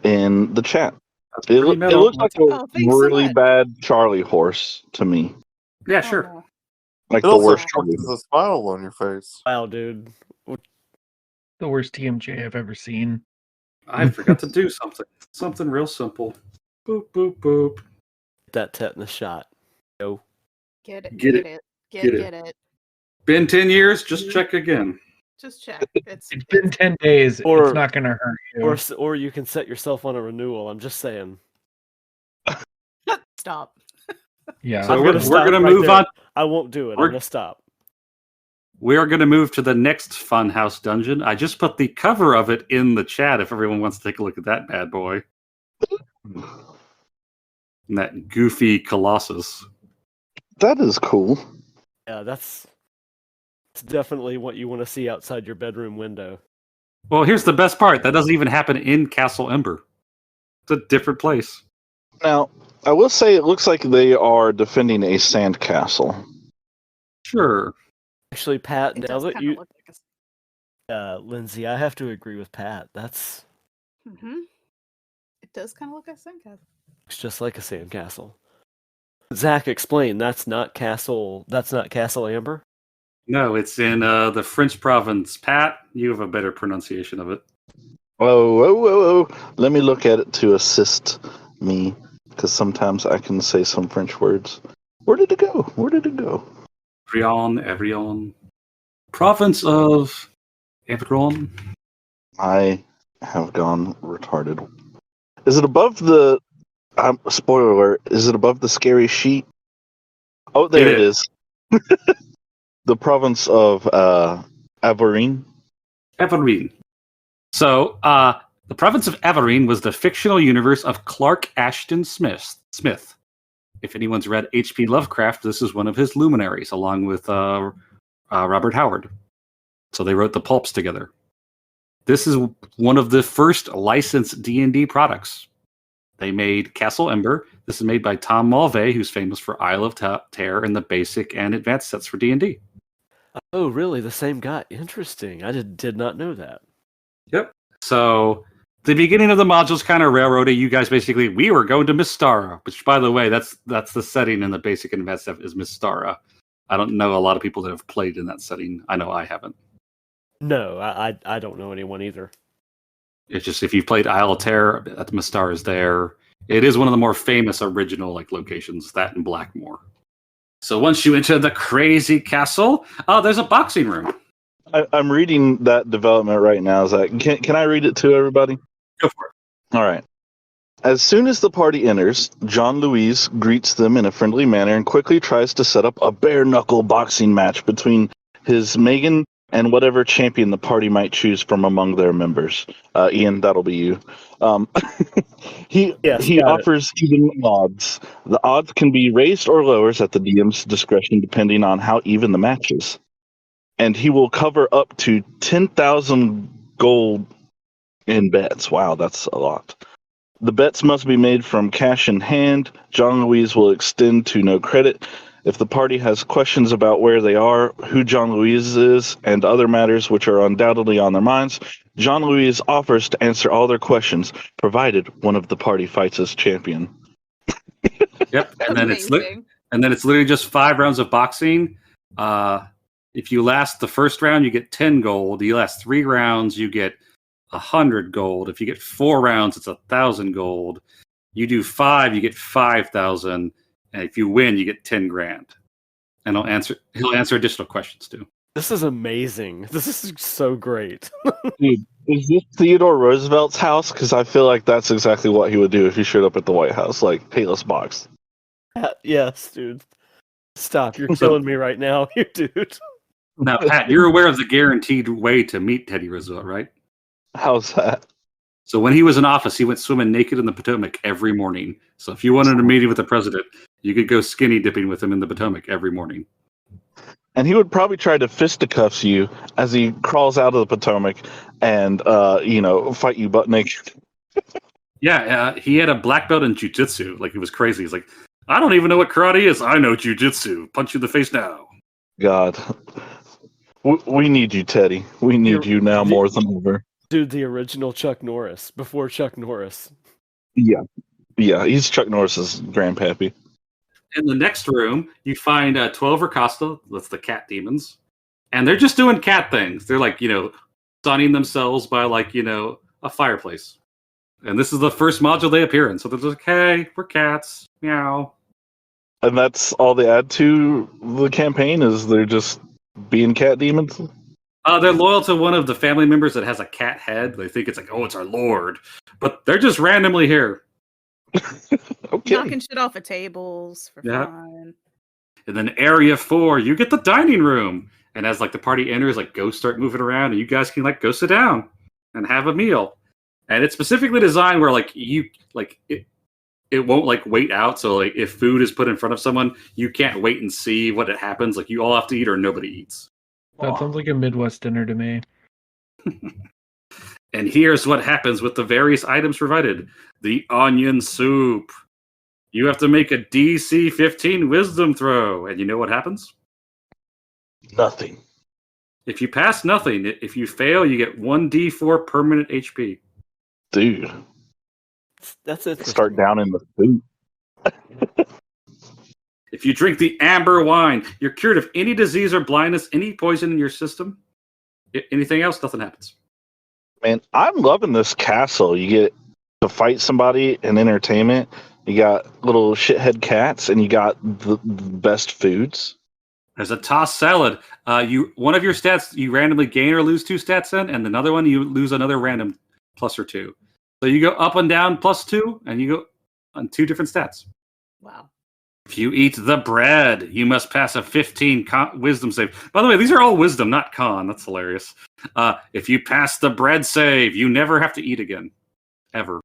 S4: in the chat.
S1: That's
S4: It,
S1: pretty
S4: it
S1: metal.
S4: looks like a
S5: Oh, thanks so
S4: really
S5: much.
S4: bad Charlie horse to me.
S1: Yeah, sure.
S5: Oh.
S4: Like
S2: It
S4: the
S2: also
S4: worst Charlie.
S2: forces a smile on your face.
S6: Wow, dude.
S3: The worst TMJ I've ever seen.
S1: I forgot to do something. Something real simple. Boop, boop, boop.
S6: That tetanus shot. Yo.
S5: Get it.
S1: Get
S5: Get
S1: it.
S5: it.
S1: Get it.
S5: Get it.
S1: Been 10 years, just check again.
S5: Just check.
S3: It's been 10 days.
S6: Or-
S3: It's not going to hurt you.
S6: Or you can set yourself on a renewal. I'm just saying.
S5: Stop.
S3: Yeah.
S1: So
S6: I'm
S1: we're
S6: gonna
S1: going
S6: stop
S1: to
S6: right
S1: move
S6: there.
S1: on.
S6: I won't do it. I'm
S1: We're-
S6: gonna stop.
S1: We are going to move to the next Funhouse dungeon. I just put the cover of it in the chat if everyone wants to take a look at that bad boy. And that goofy Colossus.
S4: That is cool.
S6: Yeah, that's definitely what you want to see outside your bedroom window.
S1: Well, here's the best part. That doesn't even happen in Castle Ember. It's a different place.
S4: Now, I will say it looks like they are defending a sandcastle.
S1: Sure.
S6: Actually, Pat,
S5: It
S6: now
S5: does
S6: that
S5: kind of
S6: you,
S5: look like
S6: Lindsay, I have to agree with Pat. That's
S5: It does kind of look like sandcastle.
S6: it's just like a sandcastle. Zach, explain. That's not Castle Amber.
S1: No, it's in the French province. Pat, you have a better pronunciation of it.
S4: Whoa. Let me look at it to assist me, because sometimes I can say some French words. Where did it go?
S1: Everyon. Province of Everyone.
S4: I have gone retarded. Is it above the? Spoiler alert! Is it above the scary sheet? Oh, there it is. The province of Averine.
S1: Everine. So, the province of Everine was the fictional universe of Clark Ashton Smith. If anyone's read H.P. Lovecraft, this is one of his luminaries, along with Robert Howard. So they wrote the pulps together. This is one of the first licensed D&D products. They made Castle Ember. This is made by Tom Mulvey, who's famous for Isle of Terror and the basic and advanced sets for D&D.
S6: Oh, really? The same guy? Interesting. I did not know that.
S1: Yep. So the beginning of the module's kind of railroaded. You guys basically, we were going to Mystara, which, by the way, that's the setting in the basic and advanced stuff is Mystara. I don't know a lot of people that have played in that setting. I know I haven't.
S6: No, I don't know anyone either.
S1: It's just if you've played Isle of Terror, Mystara is there. It is one of the more famous original locations, that and Blackmoor. So once you enter the crazy castle, there's a boxing room.
S4: I'm reading that development right now. Zach, can I read it to everybody?
S1: Go for it.
S4: All right. As soon as the party enters, John Louise greets them in a friendly manner and quickly tries to set up a bare-knuckle boxing match between his Megan and whatever champion the party might choose from among their members. Ian, that'll be you. He offers even odds. The odds can be raised or lowered at the DM's discretion depending on how even the match is. And he will cover up to 10,000 gold in bets. Wow, that's a lot. The bets must be made from cash in hand. John Louise will extend to no credit. If the party has questions about where they are, who John Louise is, and other matters which are undoubtedly on their minds, John Louise offers to answer all their questions, provided one of the party fights as champion.
S1: Yep, and then it's literally just 5 rounds of boxing. If you last the first round, you get 10 gold. You last 3 rounds, you get 100 gold. If you get 4 rounds, it's 1,000 gold. You do 5, you get 5,000. And if you win, you get 10 grand. And he'll answer additional questions too.
S6: This is amazing. This is so great.
S4: Dude, is this Theodore Roosevelt's house? Because I feel like that's exactly what he would do if he showed up at the White House. Like, hey, let's box.
S6: Yes, dude. Stop. You're killing me right now, you dude.
S1: Now, Pat, you're aware of the guaranteed way to meet Teddy Roosevelt, right?
S4: How's that?
S1: So when he was in office, he went swimming naked in the Potomac every morning. So if you wanted a meeting with the president, you could go skinny dipping with him in the Potomac every morning.
S4: And he would probably try to fisticuffs you as he crawls out of the Potomac and, fight you butt naked.
S1: Yeah, he had a black belt in jiu-jitsu. Like, it was crazy. He's like, I don't even know what karate is. I know jiu-jitsu. Punch you in the face now.
S4: God. We need you, Teddy. We need you now more than ever.
S6: Dude, the original Chuck Norris, before Chuck Norris.
S4: Yeah, he's Chuck Norris's grandpappy.
S1: In the next room, you find 12 Rakasta, that's the cat demons. And they're just doing cat things. They're like, sunning themselves by a fireplace. And this is the first module they appear in. So they're like, hey, we're cats. Meow.
S4: And that's all they add to the campaign is they're just being cat demons?
S1: They're loyal to one of the family members that has a cat head. They think it's like, oh, it's our lord. But they're just randomly here.
S4: Okay.
S5: Knocking shit off of tables for fun.
S1: And then area 4, you get the dining room. And as the party enters, ghosts start moving around, and you guys can go sit down and have a meal. And it's specifically designed where it won't wait out. So if food is put in front of someone, you can't wait and see what it happens. You all have to eat or nobody eats.
S3: That sounds like a Midwest dinner to me.
S1: And here's what happens with the various items provided. The onion soup. You have to make a DC 15 wisdom throw. And you know what happens?
S4: Nothing.
S1: If you pass, nothing. If you fail, you get 1d4 permanent HP.
S4: Dude.
S6: That's it.
S4: Start down in the food.
S1: If you drink the amber wine, you're cured of any disease or blindness, any poison in your system. Anything else, nothing happens.
S4: Man, I'm loving this castle. You get to fight somebody in entertainment. You got little shithead cats, and you got the best foods.
S1: There's a tossed salad. One of your stats you randomly gain or lose 2 stats in, and another one you lose another random plus or 2. So you go up and down +2, and you go on 2 different stats.
S5: Wow.
S1: If you eat the bread, you must pass a 15 wisdom save. By the way, these are all wisdom, not con. That's hilarious. If you pass the bread save, you never have to eat again. Ever.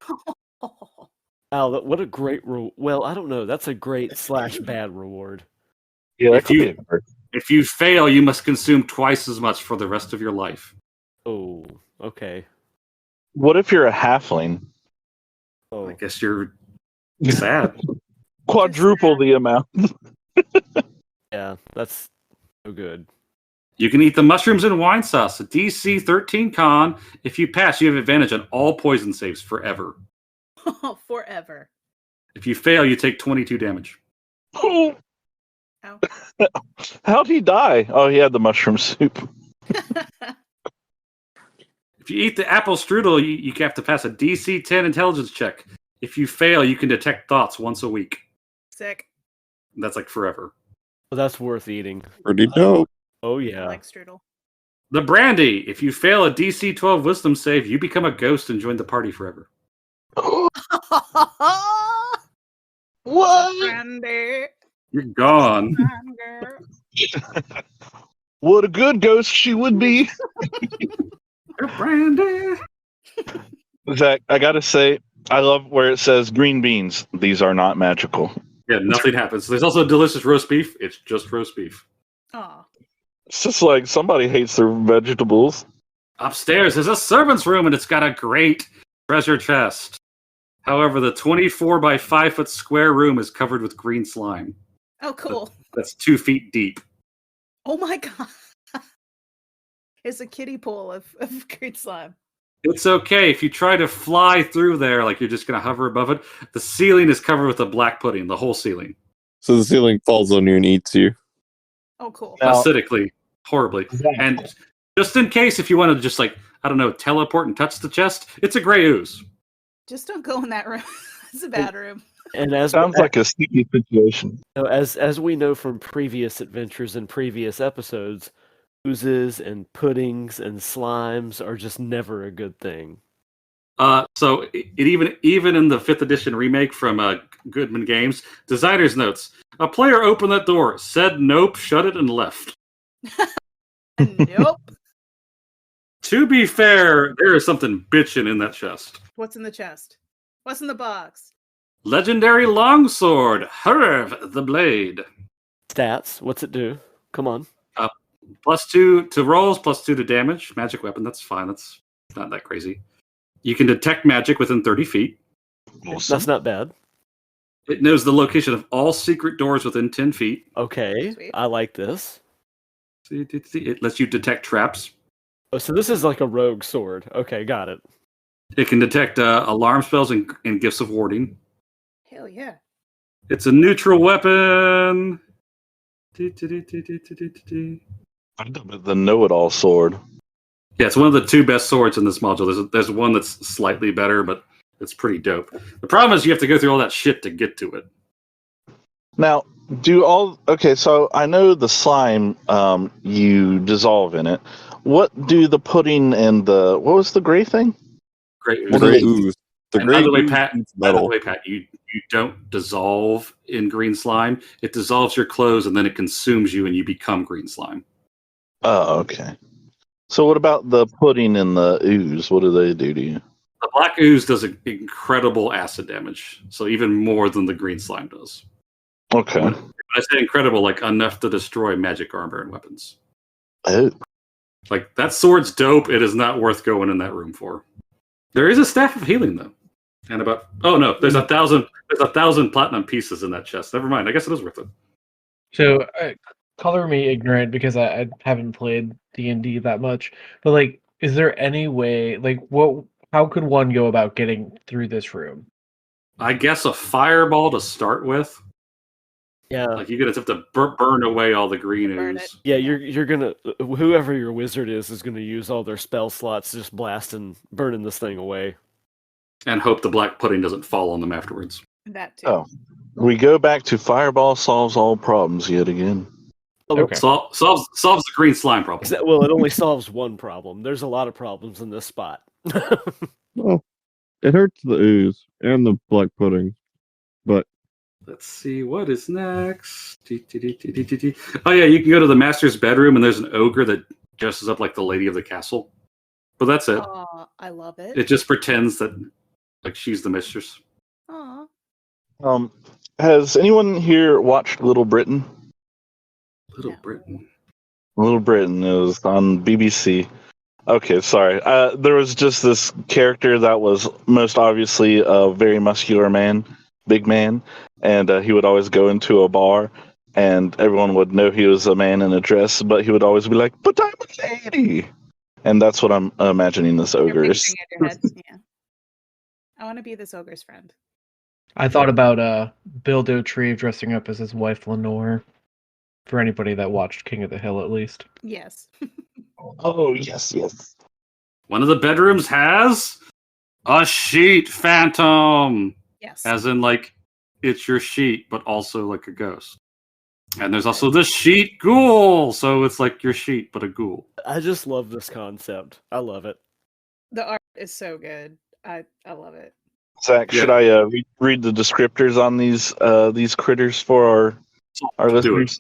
S6: Wow, what a great well, I don't know. That's a great / bad reward.
S4: Yeah,
S1: If you fail, you must consume twice as much for the rest of your life.
S6: Oh, okay.
S4: What if you're a halfling?
S6: Oh,
S1: I guess you're sad.
S4: Quadruple the amount.
S6: yeah, that's so good.
S1: You can eat the mushrooms and wine sauce. A DC 13 con. If you pass, you have advantage on all poison saves forever.
S5: Forever.
S1: If you fail, you take 22 damage.
S5: Ow.
S4: How'd he die? Oh, he had the mushroom soup.
S1: If you eat the apple strudel, you have to pass a DC 10 intelligence check. If you fail, you can detect thoughts once a week.
S5: Sick.
S1: That's like forever.
S6: Well, that's worth eating.
S2: Pretty dope.
S6: Oh
S5: I
S6: yeah.
S5: like strudel.
S1: The brandy. If you fail a DC 12 wisdom save, you become a ghost and join the party forever.
S4: What?
S5: Brandy.
S1: You're gone.
S4: What a good ghost she would be.
S1: Brandy.
S4: Zach, I gotta say, I love where it says green beans. These are not magical.
S1: Yeah, nothing happens. There's also delicious roast beef. It's just roast beef.
S5: Aw.
S4: It's just like somebody hates their vegetables.
S1: Upstairs is a servant's room, and it's got a great treasure chest. However, the 24 by 5 foot square room is covered with green slime.
S5: Oh, cool.
S1: That's 2 feet deep.
S5: Oh my god. It's a kiddie pool of green slime.
S1: It's okay if you try to fly through there, like you're just going to hover above it. The ceiling is covered with a black pudding, the whole ceiling.
S2: So the ceiling falls on you and eats you.
S5: Oh, cool.
S4: Now-
S1: Acidically, horribly. And just in case, if you want to just teleport and touch the chest, it's a gray ooze.
S5: Just don't go in that room. It's a bad room.
S6: And as
S4: Sounds like a sticky situation.
S6: as we know from previous adventures and previous episodes, oozes and puddings and slimes are just never a good thing.
S1: So it even in the 5th edition remake from Goodman Games, designer's notes: a player opened that door, said nope, shut it, and left.
S5: Nope.
S1: To be fair, there is something bitchin' in that chest.
S5: What's in the chest? What's in the box?
S1: Legendary longsword, Hurv the blade.
S6: Stats, what's it do? Come on.
S1: +2 to rolls, +2 to damage. Magic weapon, that's fine. That's not that crazy. You can detect magic within 30 feet.
S6: That's not bad.
S1: It knows the location of all secret doors within 10 feet.
S6: Okay,
S5: Sweet.
S6: I like this.
S1: It lets you detect traps.
S6: Oh, so this is like a rogue sword. Okay, got it.
S1: It can detect alarm spells and gifts of warding.
S5: Hell yeah.
S1: It's a neutral weapon.
S4: I dub it the know-it-all sword.
S1: Yeah, it's one of the 2 best swords in this module. There's one that's slightly better, but it's pretty dope. The problem is you have to go through all that shit to get to it.
S4: Now, so I know the slime you dissolve in it. What do the pudding and what was the gray thing?
S1: Great.
S2: The gray ooze. The
S1: And
S2: gray
S1: by the way,
S2: ooze
S1: Pat,
S2: eats metal.
S1: you don't dissolve in green slime. It dissolves your clothes and then it consumes you and you become green slime.
S4: Oh, okay. So what about the pudding and the ooze? What do they do to you?
S1: The black ooze does incredible acid damage, so even more than the green slime does.
S4: Okay.
S1: When I say incredible, like enough to destroy magic armor and weapons.
S4: Oh.
S1: Like that sword's dope. It is not worth going in that room for. There is a staff of healing though, and there's 1,000 platinum pieces in that chest. Never mind. I guess it is worth it.
S3: So, color me ignorant because I haven't played D&D that much. But like, is there any way? Like, how could one go about getting through this room?
S1: I guess a fireball to start with.
S6: Yeah.
S1: Like you're gonna have to burn away all the green
S5: Burn
S1: ooze.
S5: it.
S6: Yeah, you're gonna whoever your wizard is gonna use all their spell slots just blasting, burning this thing away.
S1: And hope the black pudding doesn't fall on them afterwards.
S5: That too.
S4: Oh. We go back to fireball solves all problems yet again.
S3: Okay.
S1: Solves the green slime problem.
S6: Well, it only solves one problem. There's a lot of problems in this spot.
S7: Well, it hurts the ooze and the black pudding, but
S1: Let's see what is next. Oh yeah, you can go to the master's bedroom, and there's an ogre that dresses up like the lady of the castle. But that's it.
S5: I love it.
S1: It just pretends that like she's the mistress.
S5: Aw.
S4: Has anyone here watched Little Britain?
S1: Little
S5: No.
S1: Britain.
S4: Little Britain is on BBC. Okay, sorry. There was just this character that was most obviously a very muscular man, big man, and he would always go into a bar, and everyone would know he was a man in a dress, but he would always be like, "But I'm a lady," and that's what I'm imagining this
S5: You're
S4: ogre is.
S5: picturing it in your head. Yeah. I want to be this ogre's friend.
S3: I thought about Bill Dauterive dressing up as his wife Lenore. For anybody that watched King of the Hill, at least.
S5: Yes.
S4: Oh yes, yes.
S1: One of the bedrooms has a sheet phantom,
S5: Yes.
S1: as in like it's your sheet, but also like a ghost. And there's also the sheet ghoul, so it's like your sheet, but a ghoul.
S6: I just love this concept. I love it.
S5: The art is so good. I love it.
S4: Zach,
S1: Yeah.
S4: should I read the descriptors on these critters for our
S1: Do it.
S4: listeners?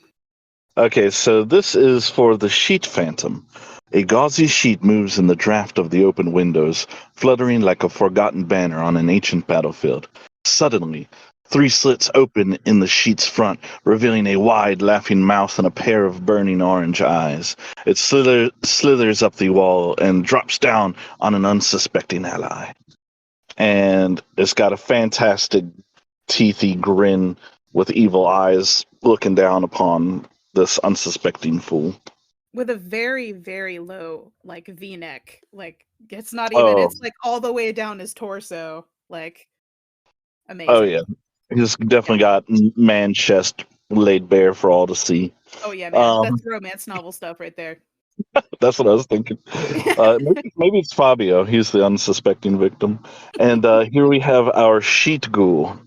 S4: Okay, so this is for the sheet phantom. A gauzy sheet moves in the draft of the open windows, fluttering like a forgotten banner on an ancient battlefield. Suddenly, 3 slits open in the sheet's front, revealing a wide, laughing mouth and a pair of burning orange eyes. It slithers up the wall and drops down on an unsuspecting ally. And it's got a fantastic, teethy grin with evil eyes looking down upon this unsuspecting fool.
S5: With a very, very low, like V-neck. Like it's not even. It's like all the way down his torso. Like amazing.
S4: Oh yeah, he's definitely got man chest laid bare for all to see.
S5: Oh yeah, man. That's romance novel stuff right there.
S4: That's what I was thinking. Maybe it's Fabio. He's the unsuspecting victim. And here we have our sheet ghoul.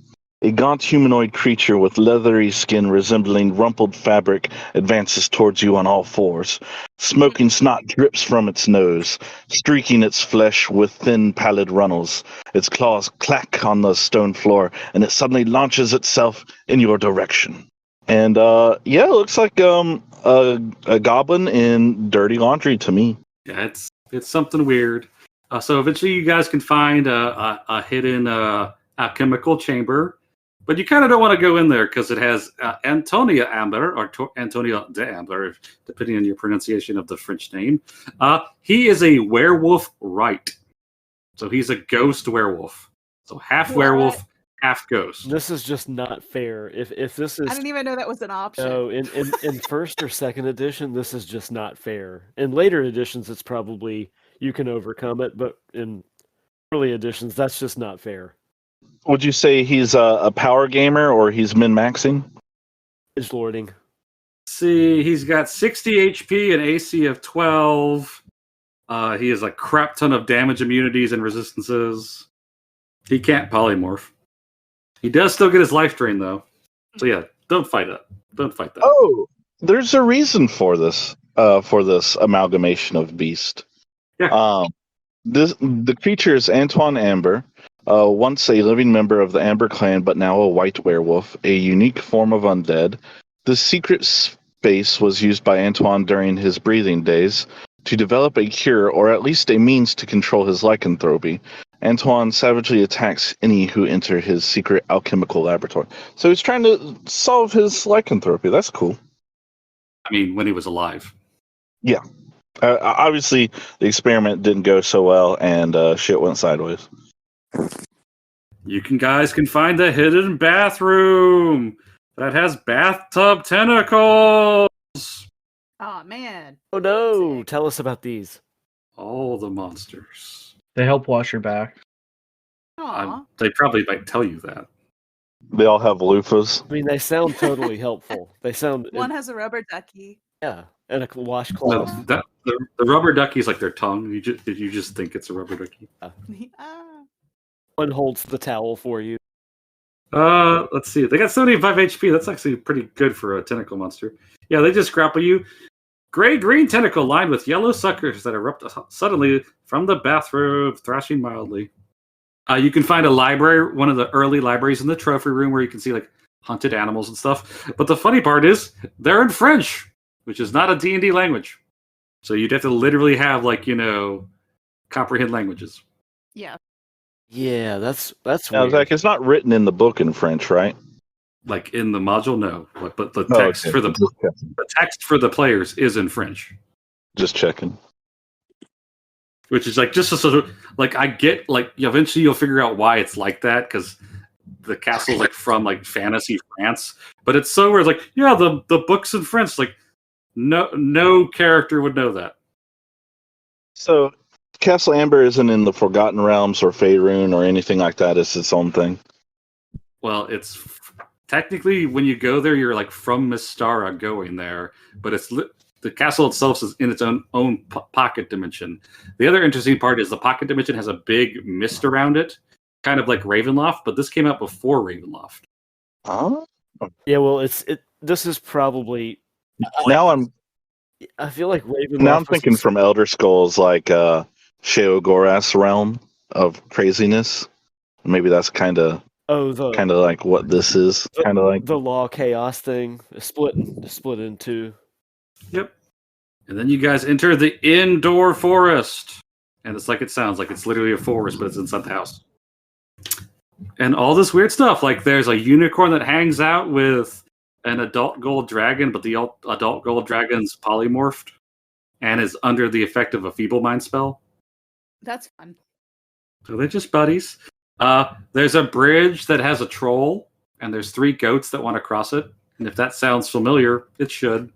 S4: A gaunt humanoid creature with leathery skin resembling rumpled fabric advances towards you on all fours. Smoking snot drips from its nose, streaking its flesh with thin, pallid runnels. Its claws clack on the stone floor, and it suddenly launches itself in your direction. And it looks like a goblin in dirty laundry to me.
S1: Yeah, it's something weird. So eventually, you guys can find a hidden alchemical chamber, but you kind of don't want to go in there because it has Antonia Amber or Antonia de Amber, depending on your pronunciation of the French name. He is a werewolf, right? So he's a ghost werewolf. So half werewolf, half ghost.
S6: This is just not fair. If this is
S5: I didn't even know that was an option.
S6: no, in first or second edition, this is just not fair. In later editions, it's probably you can overcome it, but in early editions, that's just not fair.
S4: Would you say he's a power gamer or he's min-maxing?
S6: Edgelording.
S1: See, he's got 60 HP and AC of 12. He has a crap ton of damage immunities and resistances. He can't polymorph. He does still get his life drain, though. So yeah, don't fight it. Don't fight that.
S4: Oh, there's a reason for this amalgamation of beast.
S1: Yeah.
S4: The creature is Antoine Amber, once a living member of the Amber clan, but now a white werewolf, a unique form of undead. The secret space was used by Antoine during his breathing days to develop a cure, or at least a means to control his lycanthropy. Antoine savagely attacks any who enter his secret alchemical laboratory. So he's trying to solve his lycanthropy. That's cool.
S1: I mean, when he was alive.
S4: Yeah. Obviously, the experiment didn't go so well, and shit went sideways.
S1: You guys can find the hidden bathroom that has bathtub tentacles.
S5: Oh man.
S6: Oh no!
S5: Sick.
S6: Tell us about these.
S1: All the monsters.
S3: They help wash your back.
S5: Aw.
S1: They probably might tell you that.
S4: They all have loofahs.
S6: I mean, they sound totally helpful. They sound
S5: One has a rubber ducky.
S6: yeah, and a
S1: No,
S6: washcloth.
S1: the rubber ducky is like their tongue. You just think it's a rubber ducky.
S5: Ah.
S6: One holds the towel for you.
S1: Let's see. They got 75 HP. That's actually pretty good for a tentacle monster. Yeah, they just grapple you. Gray-green tentacle lined with yellow suckers that erupt suddenly from the bathroom, thrashing mildly. You can find a library, one of the early libraries in the trophy room where you can see like hunted animals and stuff. But the funny part is they're in French, which is not a D&D language. So you'd have to literally have comprehend languages.
S5: Yeah.
S6: Yeah, that's
S4: Now,
S6: weird.
S4: Zach, it's not written in the book in French, right?
S1: Like in the module, no. But the
S4: Oh,
S1: text
S4: okay.
S1: for the players is in French.
S4: Just checking.
S1: Which is like just a sort of like I get like eventually you'll figure out why it's like that because the castle's like from like fantasy France, but it's so weird. Like the book's in French. Like no character would know that.
S4: So, Castle Amber isn't in the Forgotten Realms or Faerun or anything like that. It's its own thing.
S1: Well, it's technically when you go there, you're like from Mystara going there, but the castle itself is in its own pocket dimension. The other interesting part is the pocket dimension has a big mist around it, kind of like Ravenloft, but this came out before Ravenloft.
S4: Huh?
S6: Yeah, well, this is probably. I feel like Ravenloft.
S4: Now I'm thinking from Elder Scrolls, like Sheogorath's realm of craziness. Maybe that's kind of like what this is. Kind of like
S6: the law chaos thing, split in two.
S1: Yep. And then you guys enter the indoor forest. And it's like it sounds like it's literally a forest, but it's inside the house. And all this weird stuff. Like there's a unicorn that hangs out with an adult gold dragon, but the adult gold dragon's polymorphed and is under the effect of a feeble mind spell.
S5: That's fun.
S1: So they're just buddies. There's a bridge that has a troll, and there's 3 goats that want to cross it. And if that sounds familiar, it should.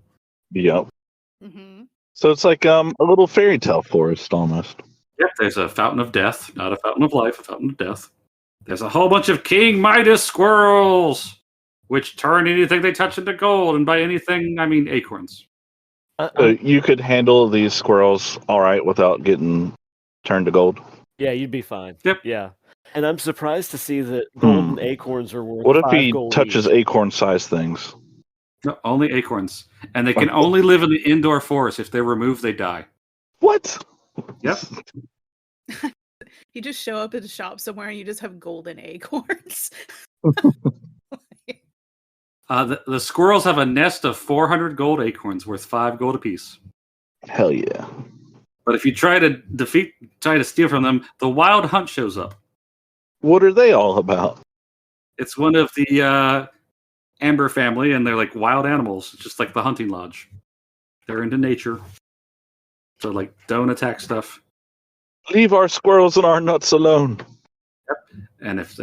S4: Yep.
S5: Mm-hmm.
S4: So it's like a little fairy tale forest almost.
S1: Yep, there's a fountain of death, not a fountain of life, a fountain of death. There's a whole bunch of King Midas squirrels, which turn anything they touch into gold, and by anything, I mean acorns.
S4: So you could handle these squirrels all right without getting turned to gold?
S6: Yeah, you'd be fine.
S1: Yep.
S6: Yeah. And I'm surprised to see that golden acorns are worth
S4: What if
S6: 5
S4: he
S6: gold
S4: touches
S6: each.
S4: acorn-sized things?
S1: No, only acorns. And they can only live in the indoor forest. If they're removed, they die.
S4: What?
S1: Yep.
S5: You just show up at a shop somewhere and you just have golden acorns.
S1: The squirrels have a nest of 400 gold acorns worth 5 gold apiece.
S4: Hell yeah.
S1: But if you try to steal from them, the wild hunt shows up.
S4: What are they all about?
S1: It's one of the Amber family, and they're like wild animals, just like the hunting lodge. They're into nature. So like don't attack stuff.
S4: Leave our squirrels and our nuts alone.
S1: Yep. And if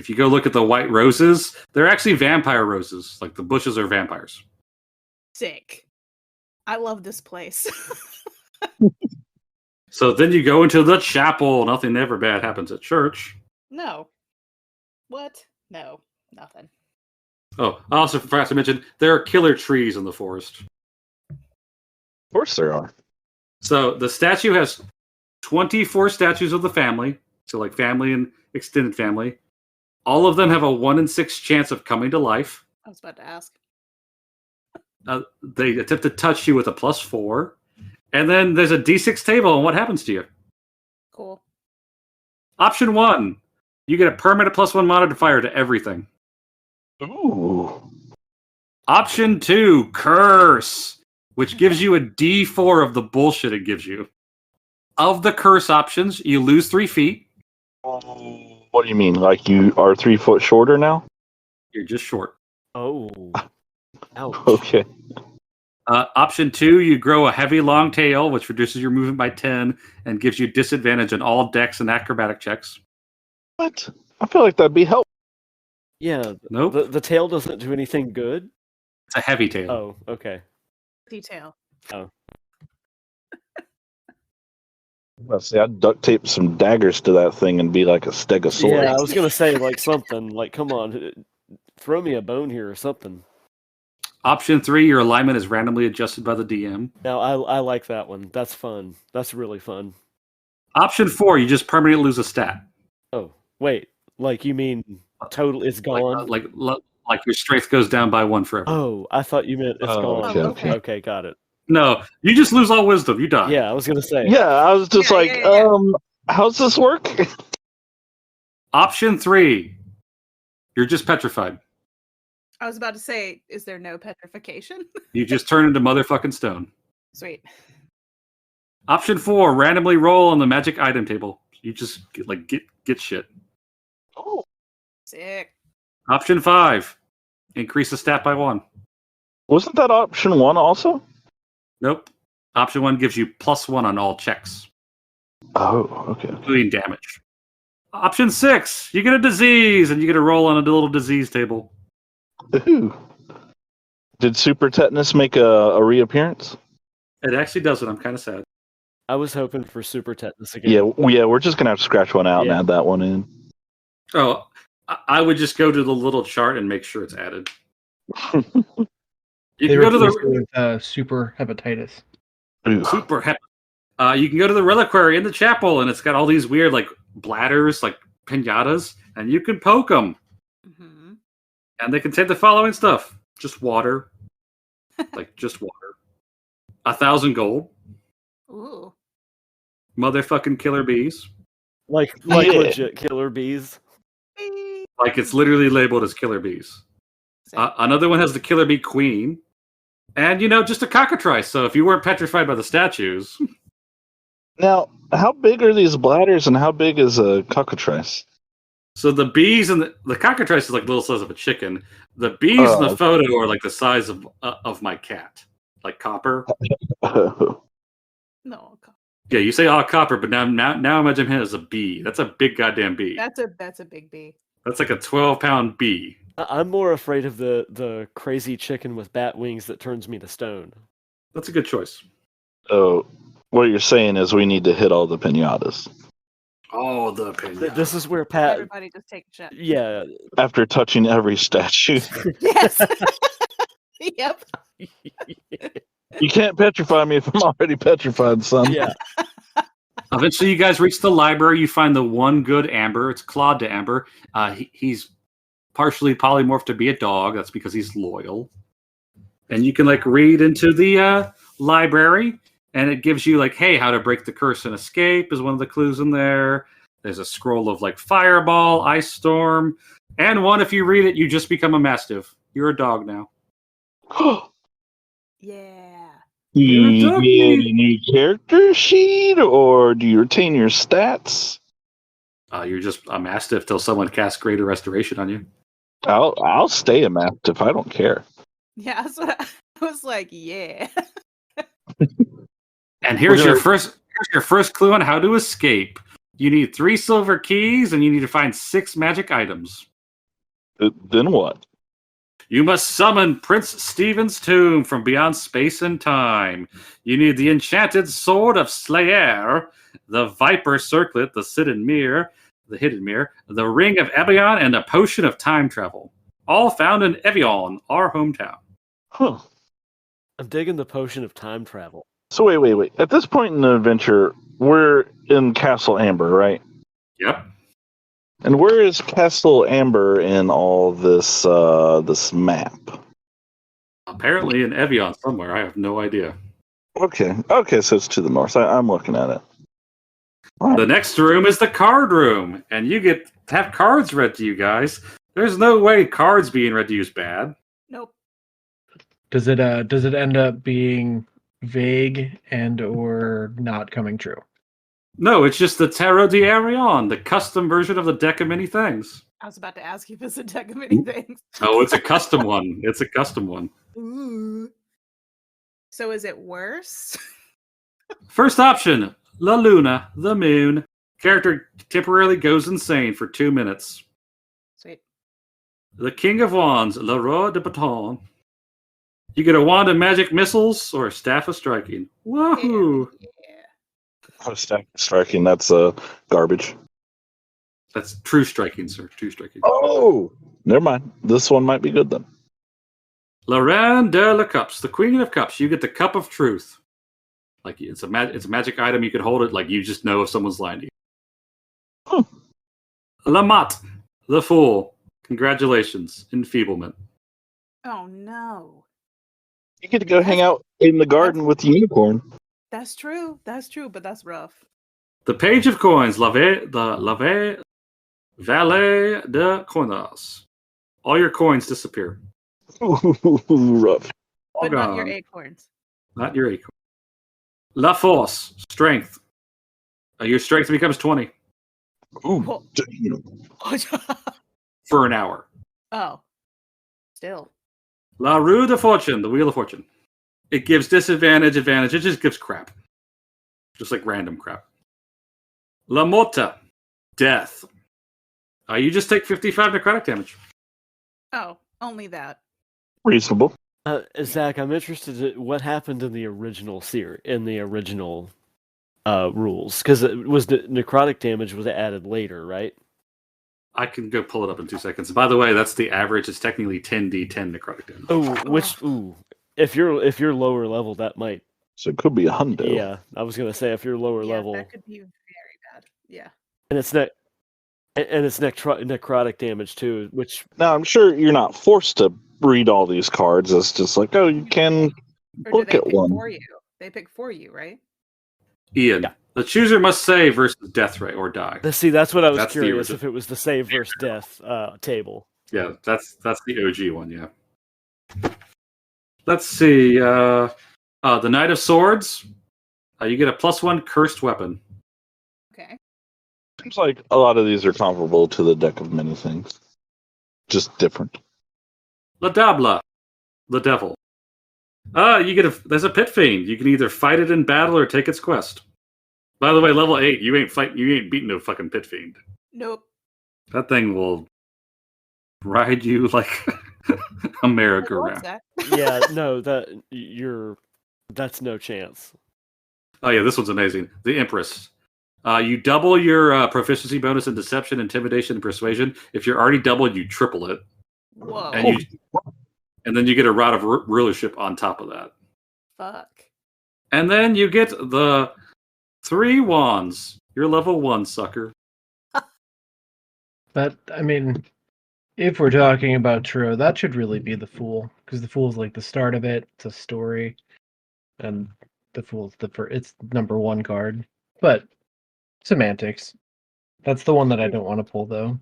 S1: you go look at the white roses, they're actually vampire roses. Like the bushes are vampires.
S5: Sick. I love this place.
S1: So then you go into the chapel. Nothing ever bad happens at church.
S5: No. What? No. Nothing.
S1: Oh, I also forgot to mention there are killer trees in the forest.
S4: Of course there are.
S1: So the statue has 24 statues of the family. So like family and extended family. All of them have a 1 in 6 chance of coming to life.
S5: I was about to ask.
S1: They attempt to touch you with a +4. And then there's a D6 table, and what happens to you?
S5: Cool.
S1: Option 1, you get a permanent +1 modifier to everything.
S4: Ooh.
S1: Option 2, curse, which gives you a D4 of the bullshit it gives you. Of the curse options, you lose 3 feet.
S4: What do you mean? Like you are 3 foot shorter now?
S1: You're just short.
S6: Oh. Ouch.
S4: Okay.
S1: Option 2, you grow a heavy long tail, which reduces your movement by 10 and gives you disadvantage on all dex and acrobatic checks.
S4: What? I feel like that'd be helpful.
S6: Yeah.
S1: Nope.
S6: The tail doesn't do anything good?
S1: It's a heavy tail.
S6: Oh, okay.
S5: Detail.
S6: Oh.
S4: Let's see, I'd duct tape some daggers to that thing and be like a stegosaurus.
S6: Yeah, I was going to say, like, something. Like, come on. Throw me a bone here or something.
S1: Option 3, your alignment is randomly adjusted by the DM.
S6: Now, I like that one. That's fun. That's really fun.
S1: Option 4, you just permanently lose a stat.
S6: Oh, wait. Like, you mean Totally, it's gone.
S1: Like your strength goes down by 1 forever.
S6: Oh, I thought you meant it's
S4: Oh,
S6: gone.
S5: okay.
S6: Okay, got it.
S1: No, you just lose all wisdom. You die.
S6: Yeah, I was gonna say.
S4: Yeah, I was just
S5: Yeah.
S4: how's this work?
S1: Option 3, you're just petrified.
S5: I was about to say, is there no petrification?
S1: You just turn into motherfucking stone.
S5: Sweet.
S1: Option 4, randomly roll on the magic item table. You just get shit.
S4: Oh,
S5: Sick.
S1: Option 5, increase the stat by 1.
S4: wasn't that option 1 also?
S1: Nope. Option 1 gives you +1 on all checks,
S4: Oh, okay.
S1: including damage. Option 6, you get a disease, and you get a roll on a little disease table.
S4: Ooh. Did super tetanus make a reappearance?
S1: It actually doesn't. I'm kind of sad.
S6: I was hoping for super tetanus again.
S4: Yeah, we're just gonna have to scratch one out and
S6: Yeah.
S4: add that one in.
S1: Oh, I would just go to the little chart and make sure it's added. You
S3: They
S1: can go to
S3: replaced it
S1: the
S3: with super hepatitis.
S4: Ooh.
S1: super hep. You can go to the reliquary in the chapel, and it's got all these weird like bladders, like pinatas, and you can poke them,
S5: Mm-hmm.
S1: and they contain the following stuff: just water, just water, 1,000 gold,
S5: Ooh.
S1: motherfucking killer bees.
S6: Like
S4: Yeah.
S6: legit killer bees.
S1: Like it's literally labeled as killer bees.
S5: Sick.
S1: Another one has the killer bee queen, and just a cockatrice. So if you weren't petrified by the statues,
S4: Now, how big are these bladders, and how big is a cockatrice?
S1: so the bees and the cockatrice is like little size of a chicken. The bees in
S4: Oh.
S1: the photo are like the size of my cat, like Copper.
S5: No.
S1: Yeah, you say Copper, but now imagine him as a bee. That's a big goddamn bee.
S5: That's a big bee.
S1: That's like a 12-pound bee.
S6: I'm more afraid of the crazy chicken with bat wings that turns me to stone.
S1: That's a good choice.
S4: So, what you're saying is we need to hit all the pinatas
S1: Oh, the opinion.
S6: This is where Pat.
S5: Everybody just take a shot.
S6: Yeah.
S4: after touching every statue.
S5: Yes. Yep.
S4: You can't petrify me if I'm already petrified, son.
S6: Yeah.
S1: Eventually, you guys reach the library. You find the one good Amber. It's Claude to Amber. He's partially polymorphed to be a dog. That's because he's loyal. And you can read into the library, and it gives you hey, how to break the curse and escape is one of the clues in there. There's a scroll of fireball, ice storm, and one if you read it, you just become a mastiff. You're a dog now.
S5: Yeah.
S4: Do
S1: You're a
S4: you
S1: doggy.
S4: get a new character sheet, or do you retain your stats?
S1: You're just a mastiff till someone casts Greater Restoration on you.
S4: I'll stay a mastiff. I don't care.
S5: Yeah. That's what I was like. Yeah.
S1: And here's
S4: We're
S1: your
S4: gonna-
S1: first clue on how to escape. You need 3 silver keys, and you need to find 6 magic items.
S4: Then what?
S1: You must summon Prince Stephen's tomb from beyond space and time. You need the enchanted sword of Slayer, the Viper circlet, the hidden mirror, the ring of Evian, and a potion of time travel. All found in Evian, our hometown.
S4: Huh.
S6: I'm digging the potion of time travel.
S4: So wait. At this point in the adventure, we're in Castle Amber, right?
S1: Yep.
S4: And where is Castle Amber in all this this map?
S1: Apparently in Evian somewhere. I have no idea.
S4: Okay, so it's to the north. I'm looking at it.
S1: The next room is the card room, and you get to have cards read to you guys. There's no way cards being read to you is bad.
S5: Nope.
S3: Does it end up being vague and or not coming true?
S1: No, it's just the Tarot d'Arion, the custom version of the deck of many things.
S5: I was about to ask you if it's a deck of many things.
S1: Oh, it's a custom one. It's a custom one.
S5: Ooh. So is it worse?
S1: First option, La Luna, the moon. Character temporarily goes insane for 2 minutes.
S5: Sweet.
S1: The King of Wands, Le Roi de Baton. You get a wand of magic missiles or a staff of striking. Wahoo!
S5: Yeah.
S4: Oh, striking. That's garbage.
S1: That's true striking, sir. True striking.
S4: Oh, never mind. This one might be good then.
S1: La Reine de la Cups, the Queen of Cups. You get the Cup of Truth. It's a magic item. You can hold it. You just know if someone's lying to you.
S4: Huh.
S1: La Motte, the Fool. Congratulations, enfeeblement.
S5: Oh no.
S4: You get to go hang out in the garden with the unicorn.
S5: That's true. That's true, but that's rough.
S1: The page of coins, Valet de Coinas. All your coins disappear.
S4: Rough.
S1: All
S5: But not your
S1: gone.
S5: acorns.
S1: Not your acorn. La Force, strength. Your strength becomes 20
S4: Ooh.
S1: for an hour.
S5: Oh. Still.
S1: La Roue de Fortune, the Wheel of Fortune. It gives disadvantage, advantage. It just gives crap. Just like random crap. La Morta, death. You just take 55 necrotic damage.
S5: Oh, only that.
S4: Reasonable.
S6: Zach, I'm interested in what happened in the original rules, because it was the necrotic damage was added later, right?
S1: I can go pull it up in 2 seconds. By the way, that's the average. It's technically 10d10 necrotic damage.
S6: If you're lower level, that might.
S4: So it could be a hundo.
S6: Yeah, I was gonna say if you're lower level,
S5: that could be very bad. Yeah.
S6: and it's necrotic damage too, which
S4: Now I'm sure you're not forced to read all these cards. It's just like, oh, you can
S5: Or do
S4: look
S5: they
S4: at
S5: pick
S4: one.
S5: for you? They pick for you, right?
S1: Ian,
S6: Yeah.
S1: the chooser must save versus death ray or die.
S6: see that's what I was
S1: That's the
S6: curious
S1: original.
S6: if it was the save versus death table.
S1: Yeah, that's the OG one, yeah. Let's see. The Knight of Swords. You get a +1 cursed weapon.
S5: Okay.
S4: Seems like a lot of these are comparable to the deck of many things, just different.
S1: La Dabla, the devil. There's a pit fiend. You can either fight it in battle or take its quest. By the way, level 8, you ain't beating no fucking pit fiend.
S5: Nope.
S1: That thing will ride you like a merry-go-round.
S6: Yeah, no, that's no chance.
S1: Oh yeah, this one's amazing. The Empress. You double your proficiency bonus in deception, intimidation, and persuasion. If you're already doubled, you triple it.
S5: Whoa.
S1: And then you get a Rod of Rulership on top of that.
S5: Fuck.
S1: And then you get the 3 wands. You're level 1, sucker.
S3: But I mean, if we're talking about Tro, that should really be the Fool, because the Fool's like the start of it. It's a story, and the Fool's it's number 1 card. But semantics. That's the one that I don't want to pull, though.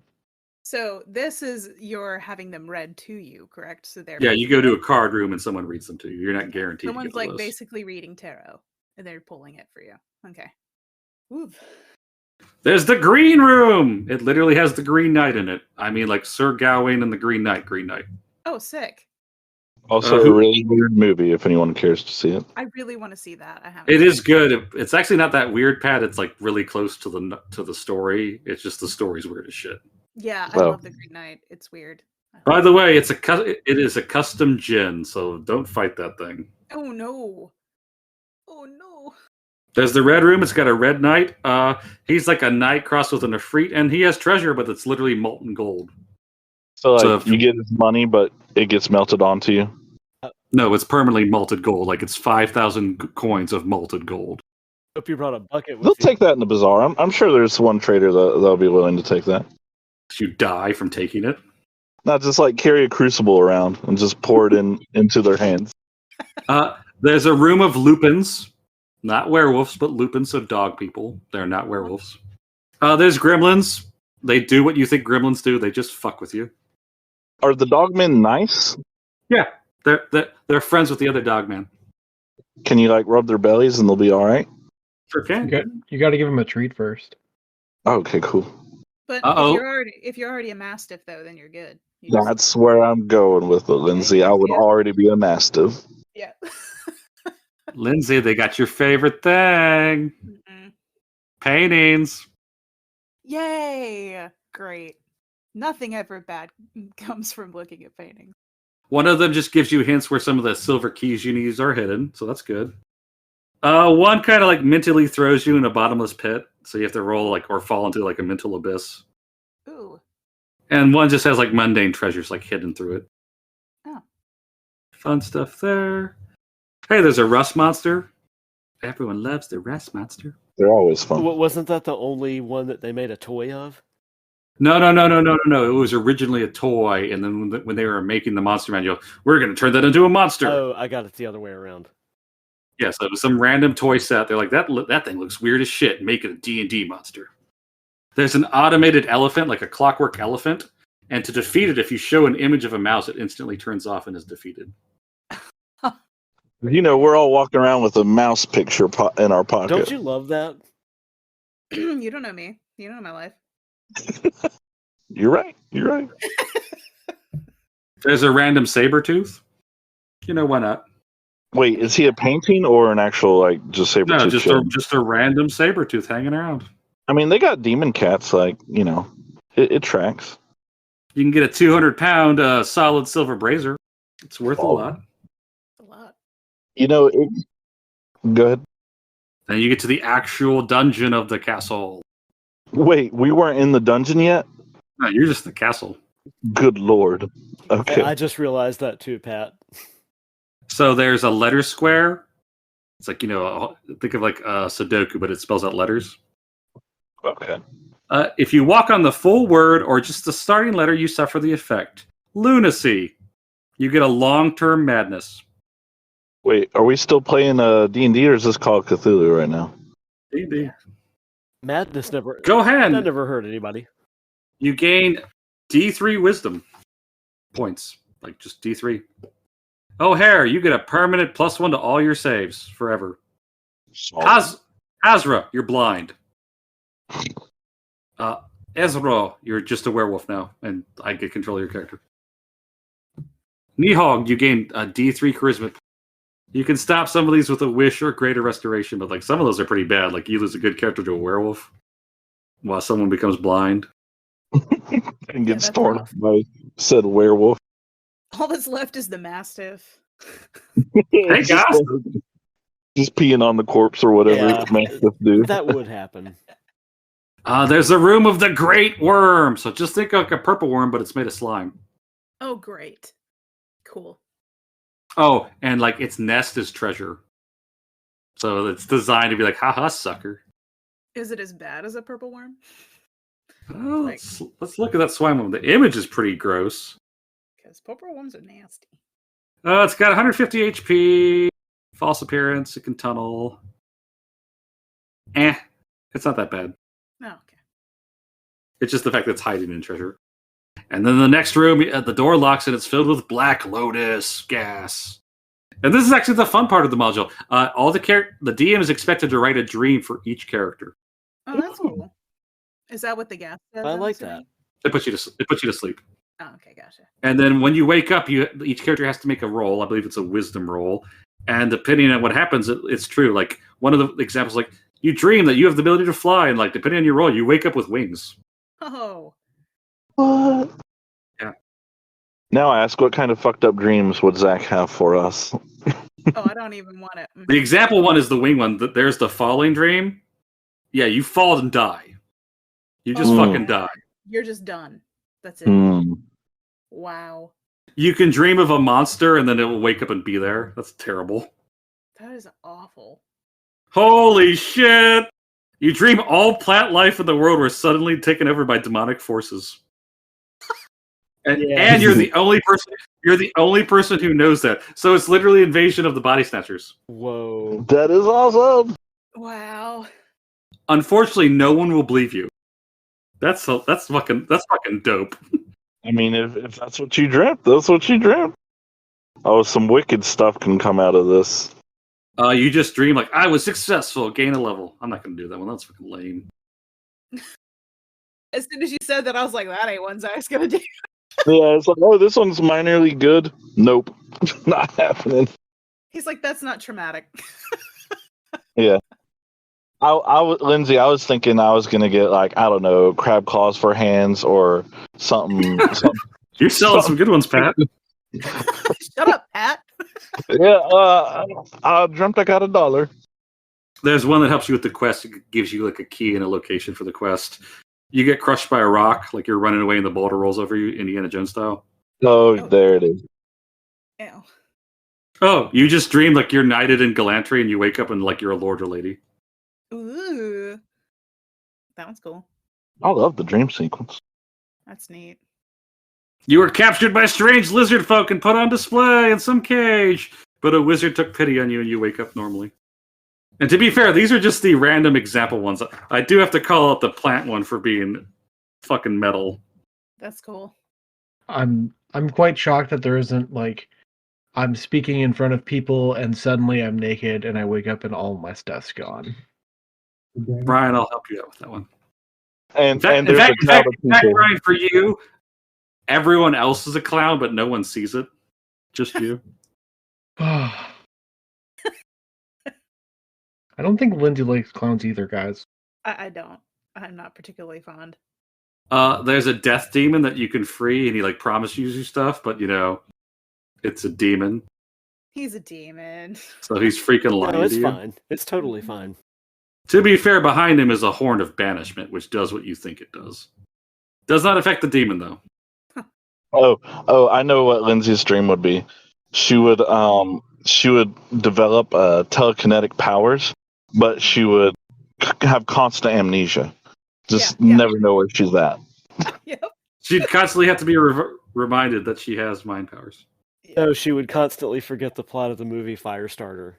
S5: So this is you're having them read to you, correct? So they're
S1: You go to a card room and someone reads them to you. You're not guaranteed.
S5: Someone's
S1: to get the
S5: like
S1: list.
S5: basically reading tarot, and they're pulling it for you. Okay. Ooh.
S1: There's the Green Room. It literally has the Green Knight in it. I mean, like Sir Gawain and the Green Knight.
S5: Oh, sick.
S4: Also, a really weird movie if anyone cares to see it.
S5: I really want to see that. I haven't.
S1: It is good. It's actually not that weird, Pat. It's like really close to the story. It's just the story's weird as shit.
S5: Yeah, I love the Green Knight. It's weird.
S1: By the way, it is a custom djinn, so don't fight that thing.
S5: Oh no. Oh no.
S1: There's the Red Room. It's got a Red Knight. He's like a knight crossed with an Ifrit, and he has treasure, but it's literally molten gold.
S4: So you get his money, but it gets melted onto you?
S1: No, it's permanently malted gold. Like it's 5,000 coins of malted gold.
S6: Hope you brought a bucket with
S4: They'll
S6: you.
S4: take that in the bazaar. I'm sure there's one trader that'll be willing to take that.
S1: You die from taking it?
S4: Not just like carry a crucible around and just pour it into their hands.
S1: There's a room of lupins. Not werewolves, but lupins, so dog people. They're not werewolves. There's gremlins. They do what you think gremlins do. They just fuck with you.
S4: Are the dogmen nice?
S1: Yeah, they're friends with the other dogman.
S4: Can you like rub their bellies and they'll be all right?
S1: Sure can.
S3: You got to give them a treat first.
S4: Okay, cool.
S5: But if you're already a mastiff, though, then you're good.
S4: That's where I'm going with it, Lindsay. I would already be a mastiff.
S5: Yeah.
S1: Lindsay, they got your favorite thing.
S5: Mm-mm.
S1: Paintings.
S5: Yay! Great. Nothing ever bad comes from looking at paintings.
S1: One of them just gives you hints where some of the silver keys you need are hidden, so that's good. One kind of like mentally throws you in a bottomless pit, so you have to roll or fall into like a mental abyss.
S5: Ooh.
S1: And one just has like mundane treasures like hidden through it.
S5: Oh.
S1: Fun stuff there. Hey, there's a rust monster. Everyone loves the rust monster.
S4: They're always fun.
S6: Wasn't that the only one that they made a toy of?
S1: No. It was originally a toy, and then when they were making the monster manual, we're going to turn that into a monster.
S6: Oh, I got it the other way around.
S1: Yeah, so it was some random toy set. They're like, that thing looks weird as shit. Make it a D&D monster. There's an automated elephant, like a clockwork elephant, and to defeat it, if you show an image of a mouse, it instantly turns off and is defeated.
S4: We're all walking around with a mouse picture in our pocket.
S6: Don't you love that?
S5: You don't know me. You don't know my life.
S4: You're right. You're right.
S1: There's a random saber tooth. Why not?
S4: Wait, is he a painting or an actual just saber
S1: No,
S4: tooth?
S1: just a random saber tooth hanging around.
S4: I mean, they got demon cats. It tracks.
S1: You can get a 200-pound solid silver brazier. It's worth a lot.
S5: A lot.
S4: Go ahead.
S1: Then you get to the actual dungeon of the castle.
S4: Wait, we weren't in the dungeon yet?
S1: No, you're just the castle.
S4: Good lord. Okay.
S6: I just realized that too, Pat.
S1: So there's a letter square. It's like, think of like Sudoku, but it spells out letters.
S4: Okay.
S1: If you walk on the full word or just the starting letter, you suffer the effect. Lunacy. You get a long-term madness.
S4: Wait, are we still playing D&D or is this called Cthulhu right now?
S1: D&D.
S6: Madness never.
S1: Go ahead.
S6: That never hurt anybody.
S1: You gain D3 wisdom points. Like just D3. Oh, Hare, you get a permanent +1 to all your saves forever. Azra, you're blind. Ezra, you're just a werewolf now, and I get control of your character. Nihog, you gain a D3 charisma. You can stop some of these with a wish or greater restoration, but some of those are pretty bad. Like you lose a good character to a werewolf while someone becomes blind.
S4: And gets torn by said werewolf.
S5: All that's left is the Mastiff.
S1: Hey, guys.
S4: Just peeing on the corpse or whatever.
S6: Yeah.
S4: Mastiff do.
S6: That would happen.
S1: There's the room of the great worm. So just think like a purple worm, but it's made of slime.
S5: Oh, great. Cool.
S1: Oh, and its nest is treasure. So it's designed to be like, haha, sucker.
S5: Is it as bad as a purple worm?
S1: Oh, let's look at that slime one. The image is pretty gross.
S5: Because purple worms are nasty.
S1: It's got 150 HP, false appearance, it can tunnel. It's not that bad.
S5: Oh, okay.
S1: It's just the fact that it's hiding in treasure. And then the next room, the door locks and it's filled with black lotus gas. And this is actually the fun part of the module. The DM is expected to write a dream for each character.
S5: Oh, that's cool. Is that what the gas says?
S6: I like that.
S1: It puts you to sleep.
S5: Oh, okay, gotcha.
S1: And then when you wake up, each character has to make a roll. I believe it's a wisdom roll. And depending on what happens, it's true. Like one of the examples, you dream that you have the ability to fly, and depending on your roll, you wake up with wings.
S5: Oh.
S4: What?
S1: Yeah.
S4: Now I ask, what kind of fucked up dreams would Zach have for us?
S5: Oh, I don't even want it.
S1: The example one is the wing one. There's the falling dream. Yeah, you fall and die. You just fucking die.
S5: You're just done. That's it. Wow.
S1: You can dream of a monster and then it will wake up and be there. That's terrible.
S5: That is awful.
S1: Holy shit! You dream all plant life in the world were suddenly taken over by demonic forces. And you're the only person. You're the only person who knows that. So it's literally invasion of the body snatchers.
S6: Whoa.
S4: That is awesome.
S5: Wow.
S1: Unfortunately, no one will believe you. That's fucking dope.
S4: I mean, if that's what you dreamt, that's what you dreamt. Oh, some wicked stuff can come out of this.
S1: You just dream I was successful, gain a level. I'm not gonna do that one. That's fucking lame.
S5: As soon as you said that, I was like, that ain't one Zach's gonna do.
S4: Yeah, it's oh, this one's minorly good. Nope, not happening.
S5: He's like, that's not traumatic.
S4: Yeah. Lindsay, I was thinking I was gonna get I don't know, crab claws for hands or something.
S1: You're selling some good ones, Pat.
S5: Shut up, Pat.
S4: Yeah, I dreamt I got $1.
S1: There's one that helps you with the quest. It gives you a key and a location for the quest. You get crushed by a rock, you're running away and the boulder rolls over you, Indiana Jones style.
S4: Oh, there it is.
S5: Ew.
S1: Oh, you just dream you're knighted in gallantry and you wake up and you're a lord or lady.
S5: Ooh. That one's cool.
S4: I love the dream sequence.
S5: That's neat.
S1: You were captured by strange lizard folk and put on display in some cage, but a wizard took pity on you and you wake up normally. And to be fair, these are just the random example ones. I do have to call out the plant one for being fucking metal.
S5: That's cool.
S3: I'm quite shocked that there isn't like I'm speaking in front of people and suddenly I'm naked and I wake up and all my stuff's gone.
S1: Brian, I'll help you out with that one.
S4: And
S1: In
S4: there's
S1: fact,
S4: a crowd of people.
S1: Brian, for you, everyone else is a clown, but no one sees it. Just you.
S3: I don't think Lindsay likes clowns either, guys.
S5: I don't. I'm not particularly fond.
S1: There's a death demon that you can free, and he like promises you stuff, but it's a demon.
S5: He's a demon.
S1: So he's freaking lying
S6: No, it's
S1: to you.
S6: fine. It's totally fine.
S1: To be fair, behind him is a horn of banishment, which does what you think it does. Does not affect the demon, though.
S4: Oh, I know what Lindsay's dream would be. She would develop telekinetic powers, but she would have constant amnesia. Just
S5: Yeah.
S4: never know where she's at.
S5: Yep.
S1: She'd constantly have to be reminded that she has mind powers.
S6: So she would constantly forget the plot of the movie Firestarter.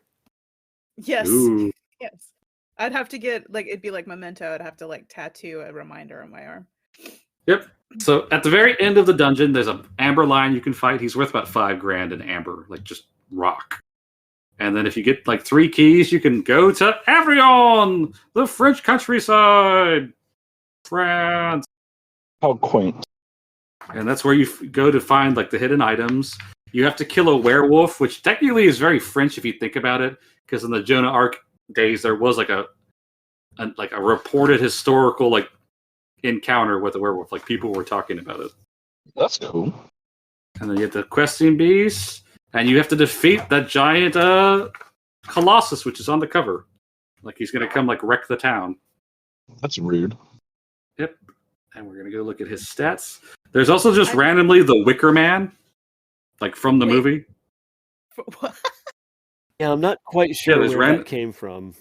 S5: Yes.
S1: Ooh.
S5: Yes. I'd have to get it'd be like Memento. I'd have to tattoo a reminder on my arm.
S1: Yep. So at the very end of the dungeon, there's an amber lion you can fight. He's worth about $5,000 in amber, like just rock. And then if you get 3 keys, you can go to Avrion, the French countryside, France.
S4: How quaint.
S1: And that's where you go to find the hidden items. You have to kill a werewolf, which technically is very French if you think about it, because in the Joan of Arc days there was a reported historical encounter with a werewolf. People were talking about it.
S4: That's cool.
S1: And then you have the questing beast, and you have to defeat that giant Colossus, which is on the cover. He's gonna come wreck the town.
S4: That's rude.
S1: Yep. And we're gonna go look at his stats. There's also just randomly the Wicker Man, from the movie.
S5: What?
S6: Yeah, I'm not quite sure
S1: there's
S6: where that came from.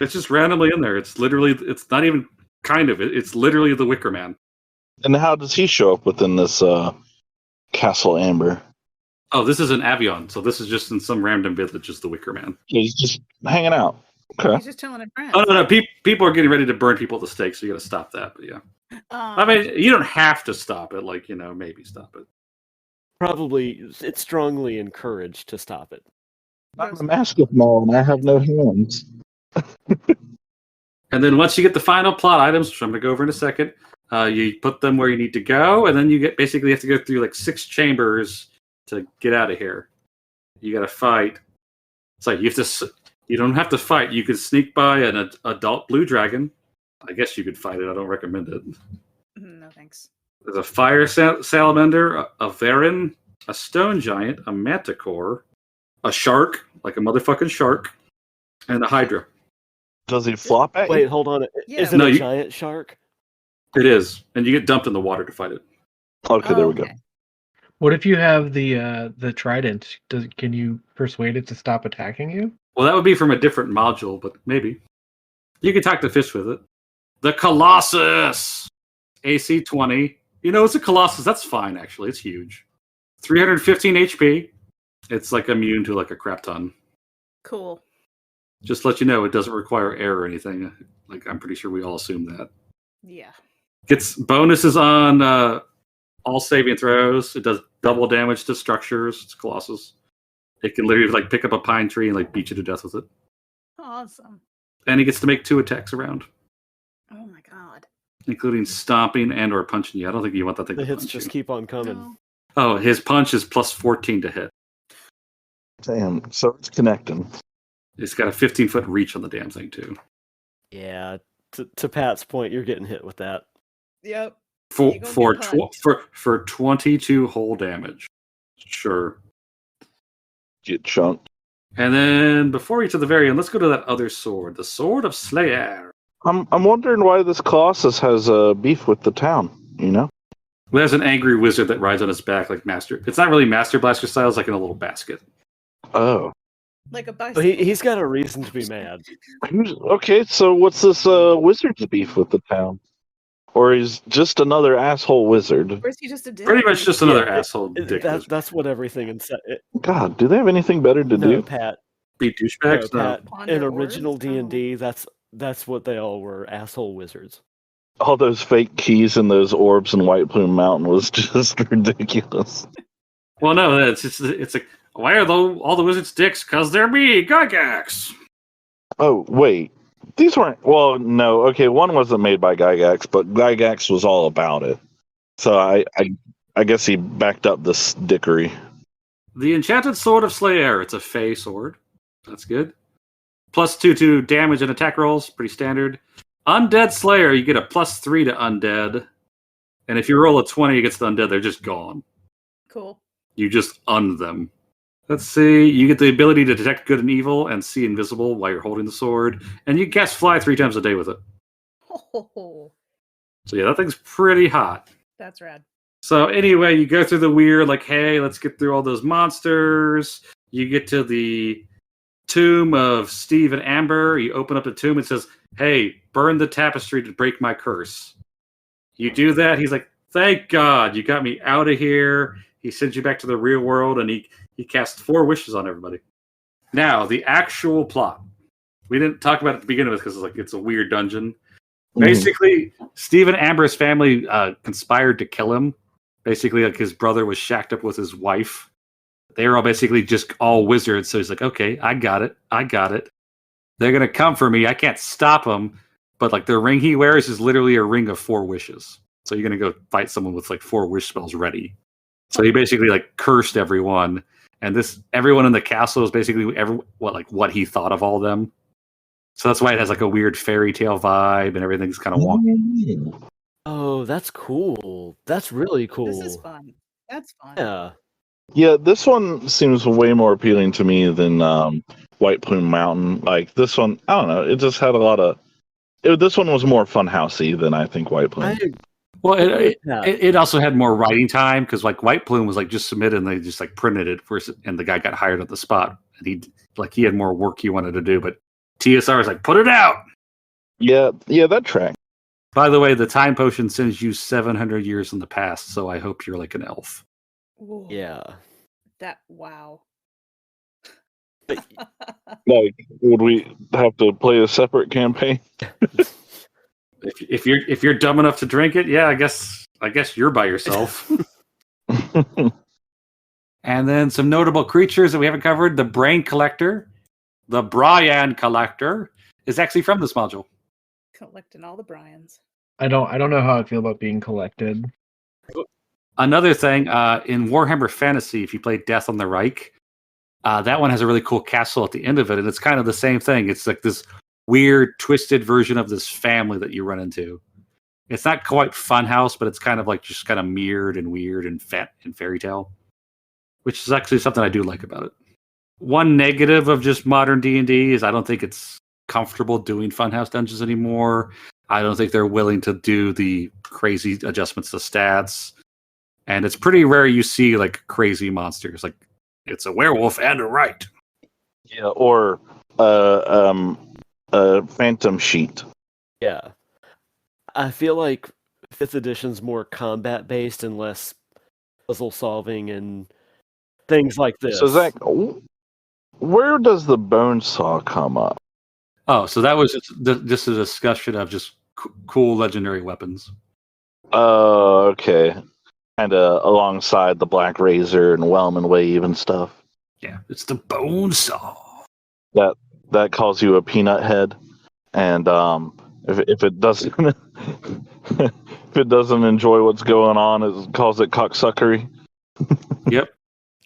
S1: It's just randomly in there. It's not even kind of. It's literally the Wicker Man.
S4: And how does he show up within this Castle Amber?
S1: Oh, this is an Avion, so this is just in some random village is the Wicker Man.
S4: He's just hanging out. Okay.
S5: He's just chilling in France.
S1: Oh, no. People are getting ready to burn people at the stake, so you got to stop that. But yeah. I mean, you don't have to stop it. Maybe stop it.
S6: Probably, it's strongly encouraged to stop it.
S4: I'm a mastiff mole and I have no hands.
S1: And then once you get the final plot items, which I'm going to go over in a second, you put them where you need to go, and then you basically have to go through 6 chambers to get out of here. You got to fight. It's you don't have to fight. You could sneak by an adult blue dragon. I guess you could fight it. I don't recommend it.
S5: No thanks.
S1: There's a fire salamander, a Varan, a stone giant, a manticore, a shark, a motherfucking shark, and a hydra.
S4: Does he flop at
S6: Wait,
S4: you?
S6: hold on.
S5: Yeah.
S6: Is it
S1: No,
S6: a
S1: you-
S6: giant shark?
S1: It is, and you get dumped in the water to fight it.
S4: Okay, there we go.
S5: Okay.
S3: What if you have the trident? Can you persuade it to stop attacking you?
S1: Well, that would be from a different module, but maybe. You can talk to fish with it. The Colossus! AC 20. It's a Colossus. That's fine, actually. It's huge. 315 HP. It's immune to a crap ton.
S5: Cool.
S1: Just to let you know, it doesn't require air or anything. I'm pretty sure we all assume that.
S5: Yeah.
S1: Gets bonuses on all saving throws. It does double damage to structures. It's Colossus. It can literally pick up a pine tree and beat you to death with it.
S5: Awesome.
S1: And he gets to make 2 attacks around,
S5: Oh my god.
S1: including stomping and or punching you. I don't think you want that thing
S6: The
S1: to
S6: hits
S1: punch
S6: just
S1: you.
S6: keep on coming.
S5: No.
S1: Oh, his punch is plus 14 to hit.
S4: Damn, so it's connecting.
S1: It's got a 15-foot reach on the damn thing too.
S6: Yeah, to Pat's point, you're getting hit with that.
S5: Yep.
S1: For
S5: You gonna
S1: for
S5: get punched.
S1: for 22 whole damage. Sure.
S4: Get chunked.
S1: And then before we get to the very end, let's go to that other sword, the Sword of Slayer.
S4: I'm wondering why this Colossus has beef with the town.
S1: There's an angry wizard that rides on his back like Master. It's not really Master Blaster style. It's in a little basket.
S4: Oh.
S5: Like a
S6: But
S5: bicycle.
S6: he's got a reason to be mad.
S4: Okay, so what's this wizard's beef with the town? or he's just another asshole wizard.
S5: Or is he just a dick?
S1: Pretty much just another
S6: Yeah,
S1: asshole dick wizard.
S6: That's what everything inside.
S4: God, do they have anything better to
S6: No,
S4: do?
S6: Pat.
S1: Be douchebags?
S6: No,
S1: No.
S6: Pat.
S5: Ponder
S6: In
S5: orbs?
S6: original D&D, that's what they all were, asshole wizards.
S4: All those fake keys and those orbs in White Plume Mountain was just ridiculous.
S1: Well, no, it's like, why are all the wizards dicks? Because they're me, Gygax.
S4: Oh, wait. These weren't... Well, no. Okay, one wasn't made by Gygax, but Gygax was all about it. So I guess he backed up this dickery.
S1: The Enchanted Sword of Slayer. It's a Fey sword. That's good. +2 to damage and attack rolls. Pretty standard. Undead Slayer. You get a +3 to undead. And if you roll a 20 against the undead, they're just gone.
S5: Cool.
S1: You just un them. Let's see. You get the ability to detect good and evil and see invisible while you're holding the sword. And you cast fly 3 times a day with it.
S5: Oh,
S1: So yeah, that thing's pretty hot.
S5: that's rad.
S1: So anyway, you go through the weird, like, hey, let's get through all those monsters. You get to the tomb of Steve and Amber. You open up the tomb. It says, hey, burn the tapestry to break my curse. You do that. He's like, thank God, you got me out of here. He sends you back to the real world, and he casts 4 wishes on everybody. Now, the actual plot. We didn't talk about it at the beginning of it because it's a weird dungeon. Basically, Steve and Amber's family conspired to kill him. Basically, like, his brother was shacked up with his wife. They were all basically just all wizards. So he's like, okay, I got it. They're going to come for me. I can't stop them. But like the ring he wears is literally a ring of 4 wishes. So you're going to go fight someone with like 4 wish spells ready. So he basically like cursed everyone. And everyone in the castle is basically what he thought of all of them. So that's why it has like a weird fairy tale vibe and everything's kind of wonky.
S6: Oh, that's cool. That's really cool.
S5: This is fun. That's fun.
S6: Yeah.
S4: Yeah, this one seems way more appealing to me than White Plume Mountain. Like this one, I don't know. It just had a lot of. This one was more funhousey than I think White Plume.
S1: Well, it also had more writing time because like White Plume was like just submitted and they just like printed it first, and the guy got hired at the spot, and he had more work he wanted to do, but TSR was like, put it out.
S4: Yeah, that track.
S1: By the way, the time potion sends you 700 years in the past, so I hope you're like an elf.
S5: Whoa.
S6: Yeah.
S5: Wow.
S4: Like, would we have to play a separate campaign?
S1: If you're dumb enough to drink it, yeah, I guess you're by yourself. And then some notable creatures that we haven't covered: the Brain Collector, the Brian Collector, is actually from this module.
S5: Collecting all the Bryans.
S3: I don't know how I feel about being collected.
S1: Another thing, in Warhammer Fantasy, if you play Death on the Reich, that one has a really cool castle at the end of it, and it's kind of the same thing. It's like this weird, twisted version of this family that you run into. It's not quite Funhouse, but it's kind of like just kind of mirrored and weird and fairy tale, which is actually something I do like about it. One negative of just modern D&D is I don't think it's comfortable doing Funhouse dungeons anymore. I don't think they're willing to do the crazy adjustments to stats. And it's pretty rare you see like crazy monsters. Like it's a werewolf and a right.
S4: Yeah, or Phantom Sheet.
S6: Yeah. I feel like 5th edition's more combat based and less puzzle solving and things like this.
S4: So Zach, where does the bone saw come up?
S1: Oh, so that was just a discussion of just cool legendary weapons.
S4: Oh, okay. Kind of alongside the Black Razor and Wellman Wave and stuff.
S1: Yeah, it's the bone saw.
S4: That calls you a peanut head, and if it doesn't if it doesn't enjoy what's going on, it calls it cocksuckery.
S1: Yep.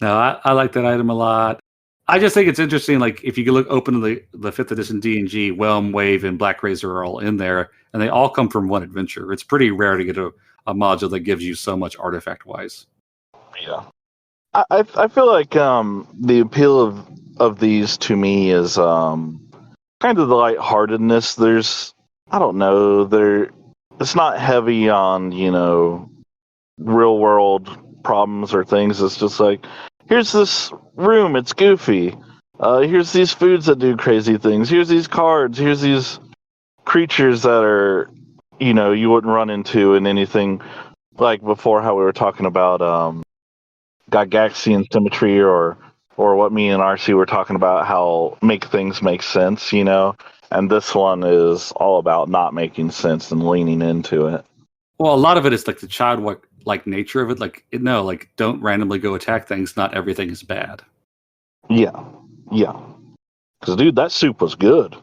S1: No, I like that item a lot. I just think it's interesting. Like if you open the 5th edition D&G, Whelm, Wave, and Black Razor are all in there, and they all come from one adventure. It's pretty rare to get a module that gives you so much artifact wise.
S4: Yeah, I feel like the appeal of these to me is kind of the lightheartedness. There's it's not heavy on real world problems or things. It's just like, here's this room, it's goofy. Here's these foods that do crazy things. Here's these cards. Here's these creatures that are you wouldn't run into in anything like before how we were talking about Gygaxian symmetry or what me and RC were talking about how make things make sense, and this one is all about not making sense and leaning into it.
S1: Well, a lot of it is like the childlike nature of it. Like, no, like don't randomly go attack things. Not everything is bad.
S4: Yeah. Because, dude, that soup was good.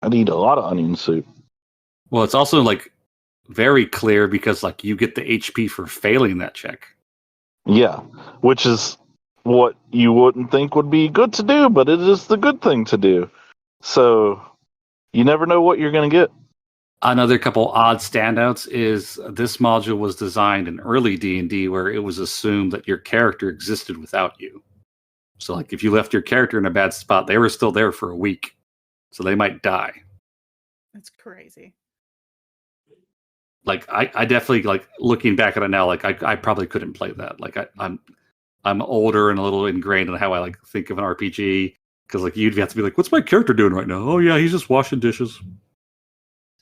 S4: I'd eat a lot of onion soup.
S1: Well, it's also like very clear because like you get the HP for failing that check.
S4: Yeah, which is what you wouldn't think would be good to do, but it is the good thing to do. So you never know what you're going to get.
S1: Another couple odd standouts is this module was designed in early D&D where it was assumed that your character existed without you. So like if you left your character in a bad spot, they were still there for a week. So they might die.
S5: That's crazy.
S1: Like I definitely like looking back at it now, like I probably couldn't play that. Like I'm older and a little ingrained in how I like think of an RPG. Because like you'd have to be like, what's my character doing right now? Oh yeah, he's just washing dishes.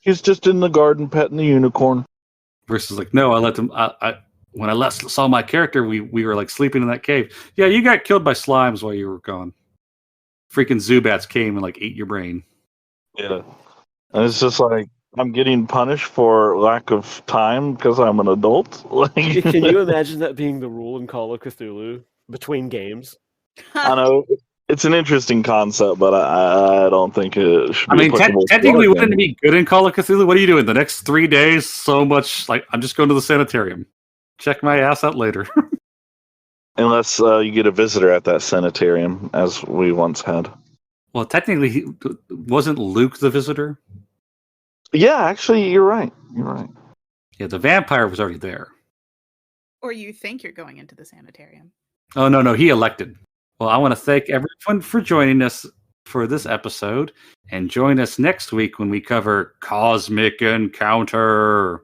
S4: He's just in the garden petting the unicorn.
S1: Versus like, no, I let them. When I saw my character, we were like sleeping in that cave. Yeah, you got killed by slimes while you were gone. Freaking Zubats came and like ate your brain.
S4: Yeah, and it's just like I'm getting punished for lack of time because I'm an adult. Like,
S6: Can you imagine that being the rule in Call of Cthulhu between games?
S4: I know it's an interesting concept, but I don't think it should be.
S1: I mean,
S4: applicable to
S1: technically,
S4: our
S1: wouldn't it be good in Call of Cthulhu? What are you doing the next 3 days? So much like I'm just going to the sanitarium. Check my ass out later.
S4: Unless you get a visitor at that sanitarium, as we once had.
S1: Well, technically, wasn't Luke the visitor?
S4: Yeah, actually, you're right. You're right.
S1: Yeah, the vampire was already there.
S5: Or you think you're going into the sanitarium.
S1: Oh, no, he elected. Well, I want to thank everyone for joining us for this episode, and join us next week when we cover Cosmic Encounter.